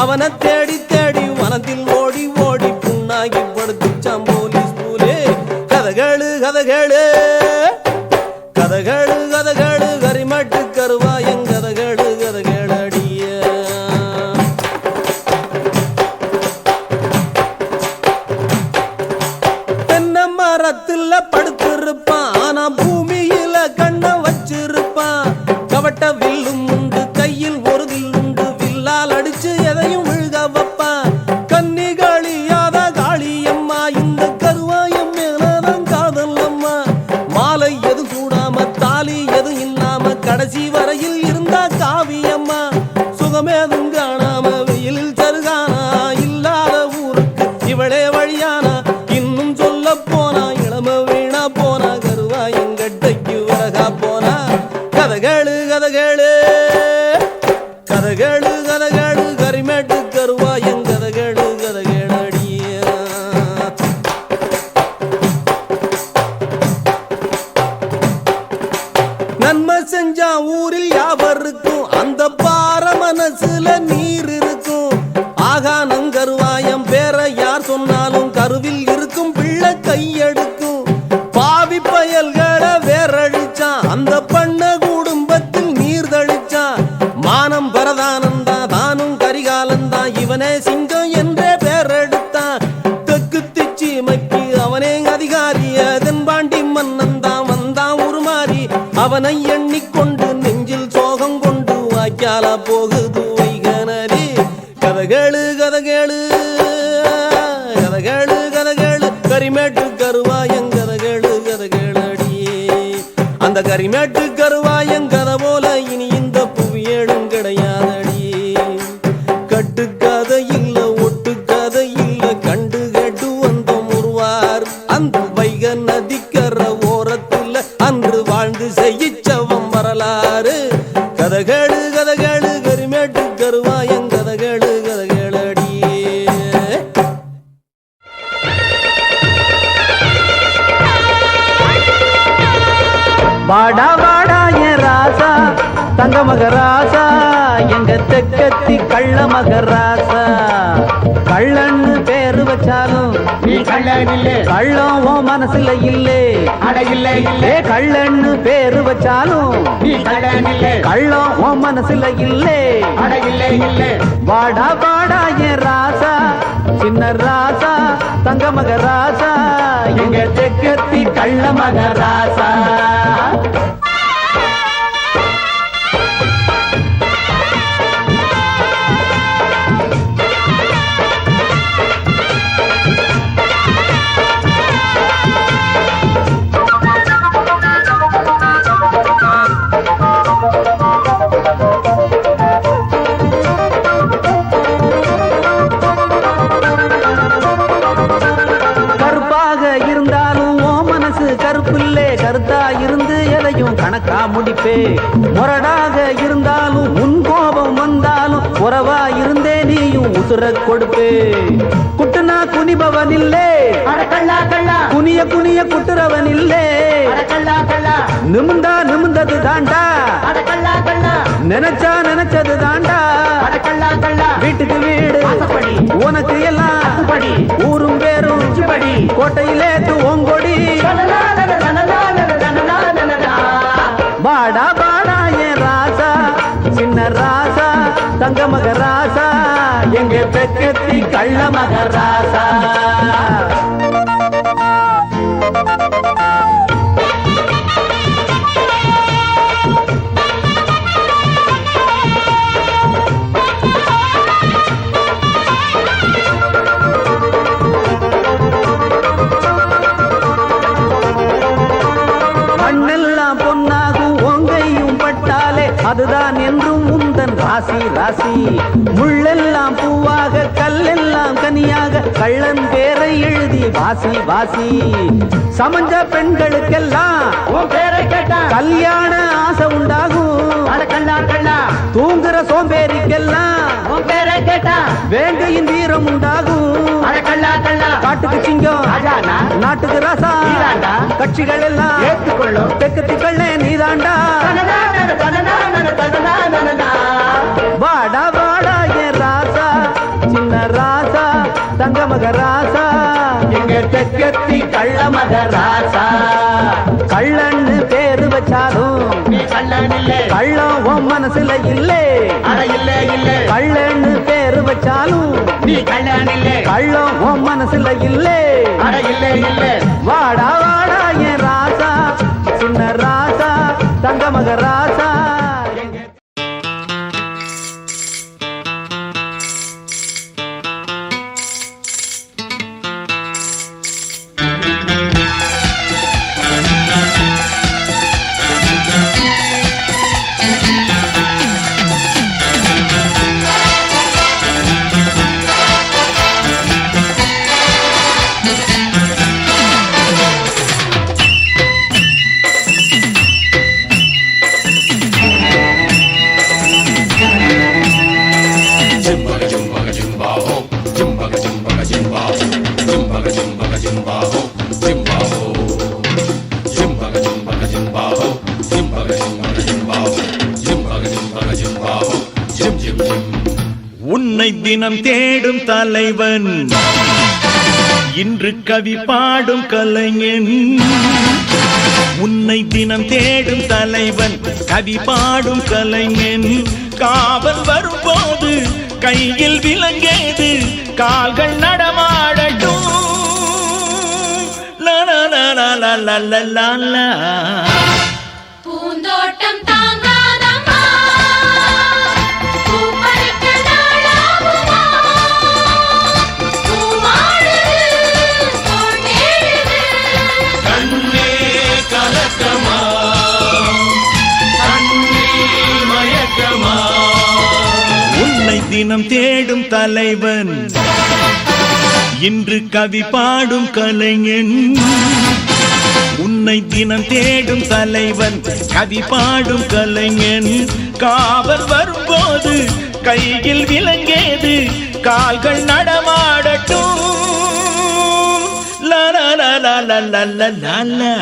அவனை தேடி தேடி வனத்தில் ஓடி ஓடி புண்ணாகி படுத்துச்சான் போலீஸ் பூலே. கதைகளு கதைகளு கதைகளு கதைகளு, கரிமட்டு கருவாயங்கதைகளு கதைகளு. அடிய தென்னை மரத்துல படுத்திருப்பான், ஆனா பூமியில கண்ண வச்சிருப்பான். கவட்ட வில்லும் உண்டு, கையில் ஒரு வில் உண்டு, வில்லால் அடிச்சு எதையும் விழுக வைப்பான். கன்னிகாளியாத காளியம்மா, இந்த கருவாயம் மேலதான் காதல் அம்மா. மாலை எது சூடாம தாலி எது இல்லாம காணாம கடைசி வரையில் இருந்தா காவியம்மா சுகமேதும் காணாம வெயிலில் சருகானா இல்லாத ஊருக்கு இவளே வழியானா இன்னும் சொல்ல போனா இளம வீணா போனா கருவாயங்கட்டைக்கு வரகா போனா கதகேளு கதகேளு கதகேளு கதகேளு கரிமேட்டு கருவாயங் கதகேளு கதகேளு அடியா நன்மை செஞ்சா ஊரில் யாவருக்கும் அந்த பார மனசுல நீர் இருக்கும் ஆகானம் கருவாயம் பேர யார் சொன்னாலும் கருவில் இருக்கும் பிள்ளை கையெடுக்கும் பாவி பயல்களை வேறழிச்சான் அந்த பண்ண குடும்பத்தில் நீர் தளிச்சான் மானம் பரதானந்தா தானும் கரிகாலந்தான் இவனே சிங்கம் என்றே பேரெடுத்தான் தெற்கு திச்சிமைக்கு அவனே அதிகாரி தென்பாண்டி மன்னன் தான் வந்தான் உருமாறி அவனை எண்ணிக்கொண்டு நெஞ்சில் சோகம் கொண்டு வாய்க்காலா போகுது வைகனரி கதகேளு கதகேளு கதகேளு கதகேளு கரிமேட்டு கருவாயங் கதகேளு கதகேளு அடியே அந்த கரிமேட்டு கருவாயங் கதை போல இனி இந்த புவியேடும் கிடையாதடியே கட்டு கதை இல்ல ஒட்டு கதை இல்ல கண்டு கேட்டு வந்தோம் ஒருவார் அந்த வைக நதிக்கர ஓரத்துல அன்று வாழ்ந்து செய்யிச்சவம் வரலாறு கதகேளு கதகேளு கரிமேட்டு கருவாயங் கதகேளு கதகேளு அடியே வாடா வாடா என் ராசா தங்க மகராசா எங்க தெக்கத்தி கள்ள மகராசா கள்ளன்னு பேரு வச்சாலும் நீ கள்ளன் இல்லே கள்ளம் உன் மனசுல இல்லே அட இல்லே இல்லே கள்ளன்னு பேரு வச்சாலும் நீ கள்ளன் இல்லே கள்ளம் உன் மனசுல இல்லே அட இல்லே இல்லே வாடா வாடா என் ராசா சின்ன ராசா தங்க மகராசா எங்க தெக்கத்தி கள்ள மகராசா கருப்பில்லே கருத்தா இருந்து எதையும் கணக்கா முடிப்பே முரடாக இருந்தாலும் முன் கோபம் வந்தாலும் உறவா இருந்தே நீயும் உசுர கொடுப்பே குட்டுனா குனிபவன் இல்லே குனிய குனிய குட்டுறவன் இல்லே நிமிந்தா நிமிந்தது தாண்டா நினைச்சா நினைச்சது தாண்டா வீட்டுக்கு வீடு உனக்கு எல்லாம் ஊரும் பேரும் கோட்டையிலே ஓங்கொடி பாடா பாடா என் ராசா சின்ன ராசா தங்க மகராசா எங்க தெக்கத்தி கள்ள மகராசா அதுதான் என்றும் உந்தன் ராசி ராசி முள்ளெல்லாம் பூவாக கல்லெல்லாம் கனியாக கள்ளன் பேரை எழுதி வாசி வாசி சமஞ்ச பெண்களுக்கெல்லாம் கல்யாண ஆசை உண்டாகும் தூங்குற சோம்பேறிக்கெல்லாம் வேங்கையின் வீரம் உண்டாகும் காட்டுக்கு சிங்கம் நாட்டுக்கு ராசா கட்சிகள் எல்லாம் ஏற்றுக்கொள்ளும் தெற்கு கள்ளே நீதாண்டா வாடா வாடா என் ராசா சின்ன ராசா தங்க மகராசா எங்க தெக்கத்தி கள்ள மகராசா கள்ளன்னு பேரு வச்சாலும் கள்ளம் உன் மனசுல இல்லே கள்ளன்னு பேரு வச்சாலும் கள்ளம் உன் மனசுல இல்லே வாடா வாடா என் ராசா சின்ன ராசா தங்க மகராசா உன்னை தினம் தேடும் தலைவன் இன்று கவி பாடும் கலைஞன். உன்னை தினம் தேடும் தலைவன் கவி பாடும் கலைஞன். காவல் வரும்போது கையில் விலங்கேது கால்கள் நடமாடட்டும். லலலலலலலலலா. பூந்தோட்டம் தாங்காதம்மா, பூ பறிக்க நாளாகுமா, பூவாடுது, தோள் தேடுது. கண்ணே கலக்கமா, கண்ணே மயக்கமா. உன்னை தினம் தேடும் தலைவன் இன்று கவி பாடும் கலைஞன். உன்னை தினம் தேடும் தலைவன் கவி பாடும் கலைஞன். காவல் வரும்போது கையில் விலங்கேது கால்கள் நடமாடட்டும். லலலலலலலலா.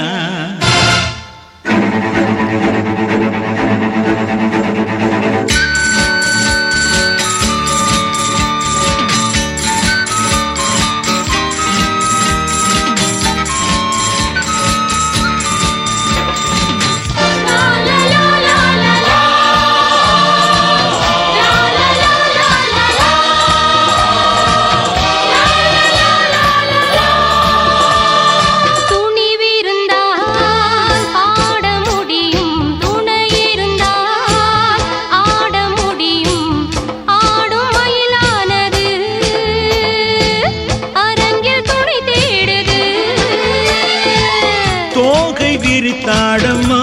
விரித்தாடம்மா,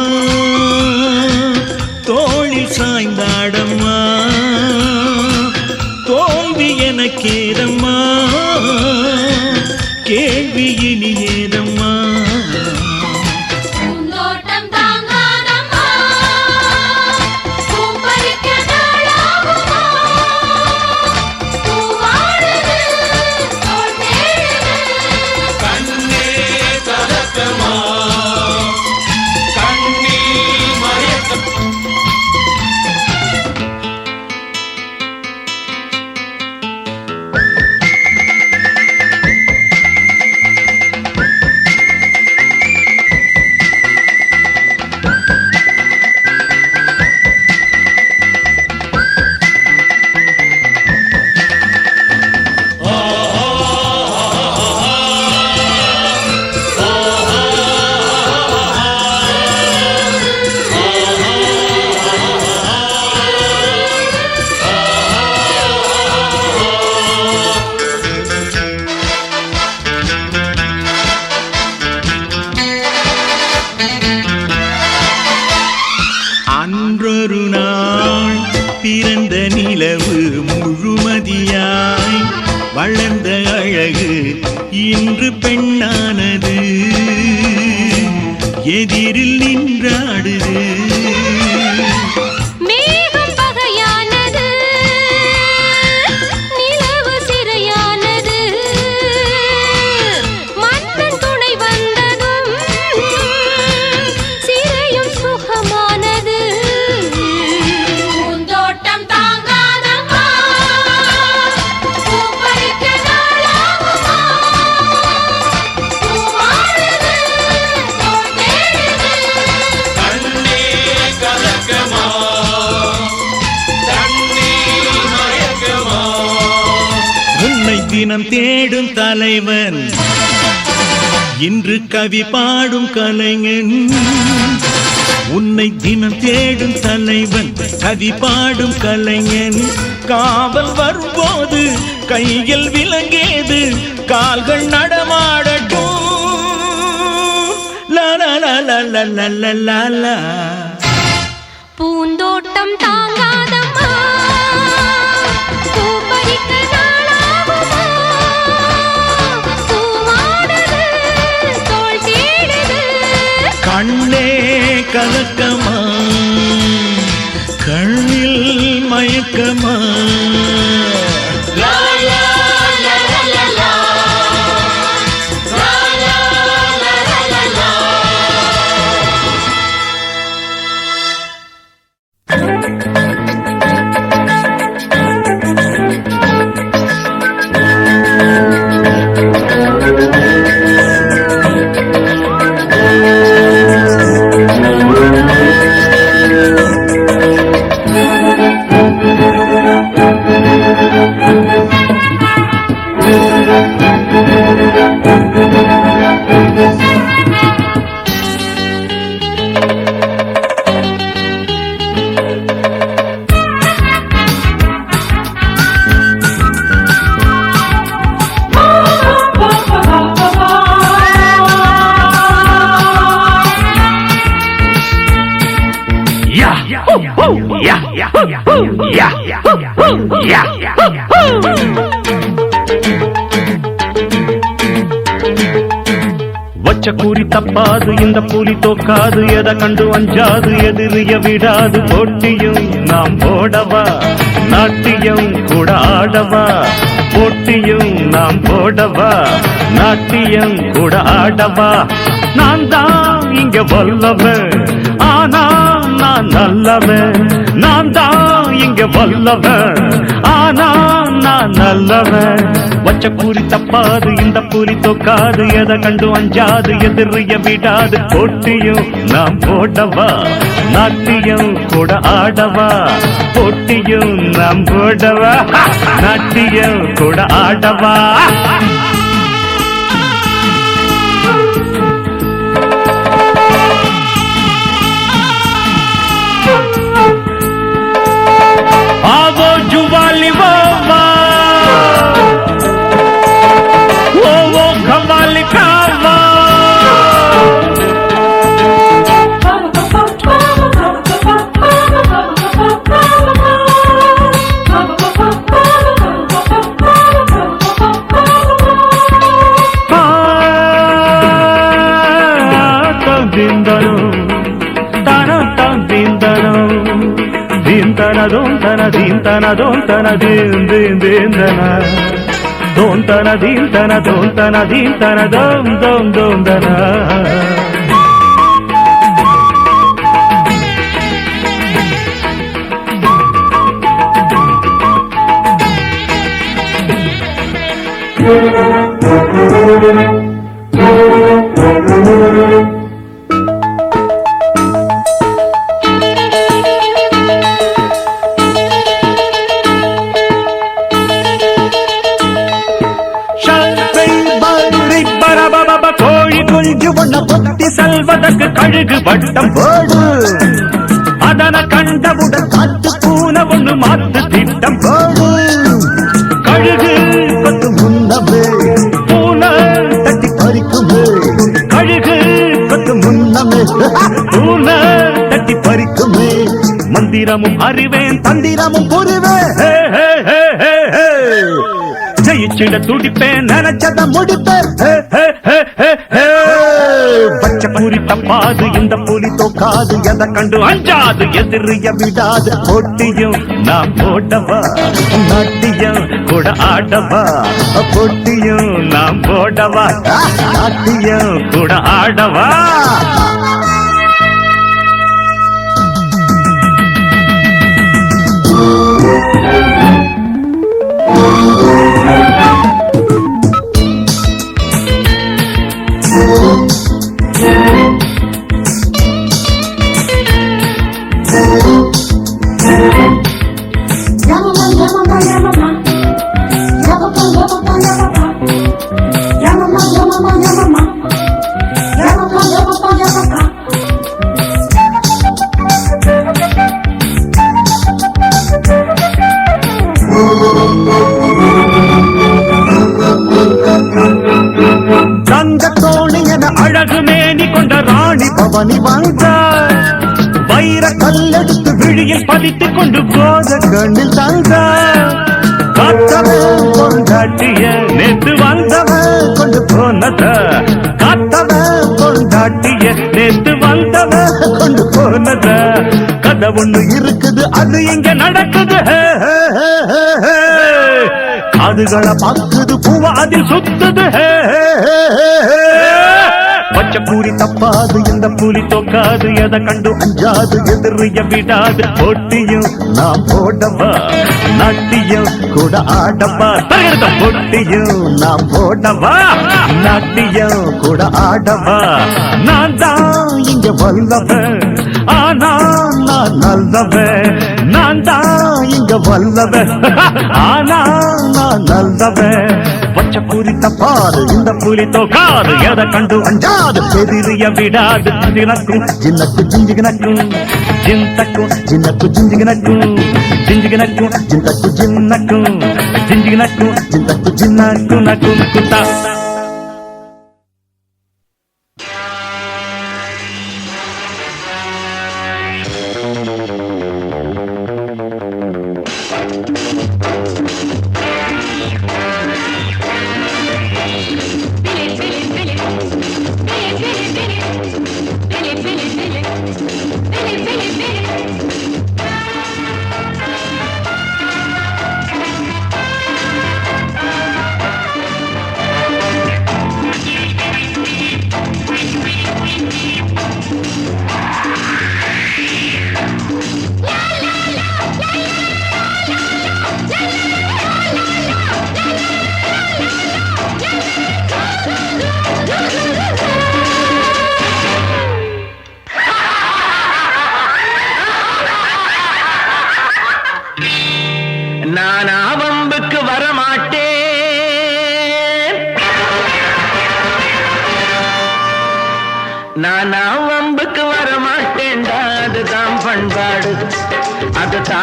தோளில் சாய்ந்தாடம்மா, தோல்வி எனக்கேதம்மா, கேள்வி இனி ஏதம்மா. பூந்தோட்டம் தாங்காதம்மா, பூ பறிக்க நாளாகுமா, பூவாடுது, தோள் தேடுது. கண்ணே கலக்கமா, அன்றொரு நாள் பிறந்த நிலவு முழுமதியாய் வளர்ந்த அழகு இன்று பெண்ணானது, எதிரில் நின்றாடுது. மேகம் பகையானது, நிலவு சிறையானது, மன்னன் துணை வந்ததும் சிறையும் சுகமானது. பூந்தோட்டம் தாங்காதம்மா, பூ பறிக்க நாளாகுமா, பூவாடுது, தோள் தேடுது. கண்ணே கலக்கமா, கண்ணே மயக்கமா. உன்னை தினம் தேடும் தலைவன் இன்று கவி பாடும் கலைஞன். உன்னை தினம் தேடும் தலைவன் கவி பாடும் கலைஞன். காவல் வரும்போது கையில் விலங்கேது கால்கள் நடமாடட்டும். லலலலலலலலா. பூந்தோட்டம் தாங்காதம்மா, பூ பறிக்க நாளாகுமா, பூவாடுது, தோள் தேடுது. கண்ணே கலக்கமா, கண்ணில் மயக்கமா. வச்ச கூறி தப்பாது இந்த புலி தோக்காது எதை கண்டு அஞ்சாது எதிரிய விடாது போட்டியும் நாம் போடவா நாட்டியம் கூட ஆடவா போட்டியும் நாம் போடவா நாட்டியம் கூட ஆடவா நான் தான் இங்க வல்லவன் ஆனா நான் நல்லவன் நான் தான் இங்க வல்லவன் ஆனா நான் நல்லவன் வச்ச கூறி தப்பாது இந்த புலி தோக்காது எதை கண்டு அஞ்சாது எதிரிய விடாது போட்டியும் நாம் போடவா நாட்டியம் கூட ஆடவா போட்டியும் நாம் போடவா நாட்டியம் கூட ஆடவா आवो जुवाली वो खवाली खावा दिंदनो ताना दिंदनो दींतना दोंतना दींतना दोंतना दीन दीन दींतना दोंतना दींतना दोंतना दींतना दों दों दोंतना செல்வதற்கு கழுகு வட்டம் போடு அதன கண்டவுடன் காத்து பூனை ஒண்ணு மாத்து திட்டம் போடு கழுகு கொத்து முன்னமே பூனை தட்டி பறிக்குமே கழுகு கொத்து முன்னமே பூனை தட்டி பறிக்குமே மந்திரமும் அறிவேன் தந்திரமும் புரிவேன் ஜெயிச்சிட துடிப்பேன் நினைச்சத முடிப்பேன் பச்ச பூரி தப்பாது இந்த புலி தோக்காது எதை கண்டு அஞ்சாது எதிரிய விடாது போட்டியும் நாம் போடவா நாட்டியம் கூட ஆடவா போட்டியும் நாம் போடவா நாட்டியம் கூட ஆடவா அழகு மேனி கொண்ட ராணி பவனி வந்தாள் வைர கல்லெடுத்து விழியில் பதித்துக் கொண்டு போத கண்ணில் தந்தாள் காத்தவன் கொண்டாட்டிய நேற்று வந்தவன் கொண்டு போனத காத்தவன் கொண்டாட்டிய நேற்று வந்தவன் கொண்டு போனத கதை ஒண்ணு இருக்குது அது இங்க நடக்குது காதுகளை பாக்குது பூவா அதில் சுத்துது பச்சை பூரி தப்பாது இந்த புலி தோக்காது எதை கண்டு அஞ்சாது எதிரிய விடாது போட்டியும் நாம் போடவா நாட்டியம் கூட ஆடவா போட்டியும் நாம் போடவா நாட்டியம் கூட ஆடவா நான் தான் இங்க வல்லவன் ஆனா நான் நல்லவன் நான் தான் இங்க வல்லவன் ஆனா நான் நல்லவன் பச்சை பூரி தப்பாது இந்த புலி தோக்காது எதை கண்டு அஞ்சாது எதிரிய விடாது தினக்கும் சின்னக்கு ஜிஞ்சிகினக்கும் ஜிந்தக்கும் சின்னக்கு ஜிஞ்சிகினக்கும் ஜிஞ்சிகினக்கும் ஜிந்தக்கு ஜின்னக்கும் ஜிஞ்சிகினக்கும் ஜிந்தக்கு ஜின்னக்கு நக்கும் குத்தா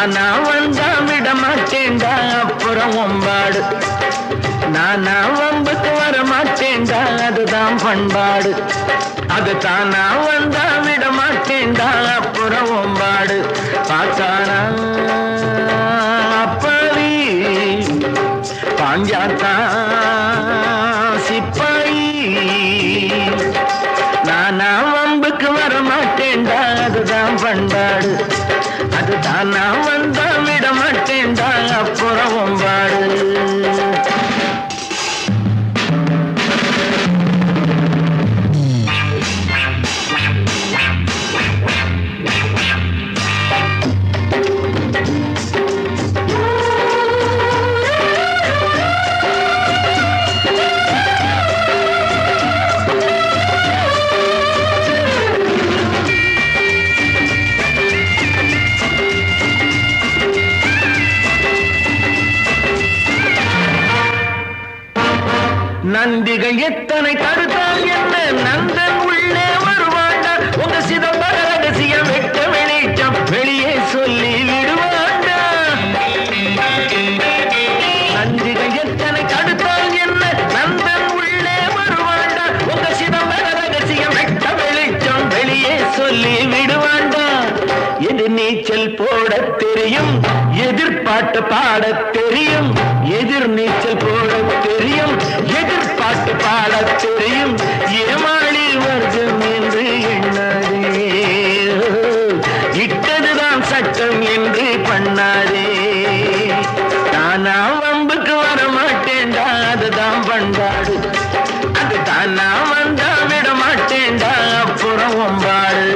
தானா வந்தா விட மாட்டேன்டா அப்புறம் ஒம்பாடு நானா வம்புக்கு வர மாட்டேன்டா அதுதான் பண்பாடு அது தானா வந்தா விட மாட்டேன்டா அப்புறம் ஒம்பாடு பார்த்தானா அப்பாவி பாஞ்சாத்தா சிப்பாயி நானா வம்புக்கு வர மாட்டேன்டா அதுதான் பண்பாடு அது தானா வந்தா விட மாட்டேன்டா அப்புறம் ஒம்பாடு நந்திகள் எத்தனை கருத்தால் என்ன நந்தன் உள்ளே வருவாண்டா உங்க சிதம்பர ரகசியம் வெட்ட வெளிச்சம் வெளியே சொல்லி விடுவாண்டா நந்திகள் எத்தனை கருத்தால் என்ன நந்தன் உள்ளே வருவாண்டா உங்க சிதம்பர ரகசியம் வெட்ட வெளிச்சம் வெளியே சொல்லி விடுவாண்டா எதிர் நீச்சல் போட தெரியும் எதிர்பாட்டு பாட தெரியும் எதிர் நீச்சல் போட தெரியும் எதிர்பாட்டு பாட தெரியும் ஏமாளி வர்க்கம் என்று எண்ணாதே இட்டதுதான் சட்டம் என்று பண்ணாதே தானா வம்புக்கு வர மாட்டேன்டா அதுதான் பண்பாடு அது தானா வந்தா விட மாட்டேன்டா அப்புறம் ஒம்பாடு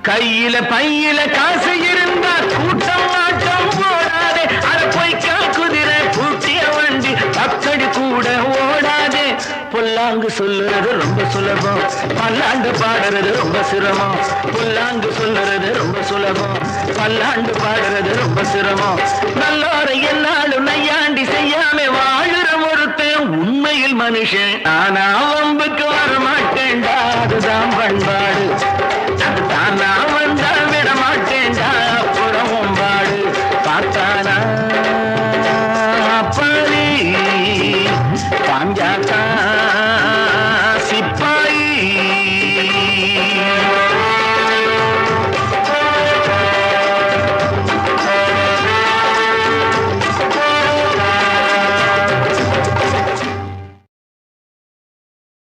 கையில பையில காசு இருந்தா கூட்டம் ஆட்டம் போடாதே அத பொய்க்கா குதிரை பூட்டிய வண்டி பக்கடி கூட ஓடாதே புல்லாங்கு சொல்லுறது ரொம்ப சுலபம் பல்லாண்டு பாடுறது ரொம்ப சிரமம் புல்லாங்கு சொல்லுறது ரொம்ப சுலபம் பல்லாண்டு பாடுறது ரொம்ப சிரமம் நல்லோரை என்னாலும் நையாண்டி செய்யாம வாழுற ஒருத்தன் உண்மையில் மனுஷன் ஆனா வம்புக்கு வர மாட்டேன்டா அதுதான் பண்பாடு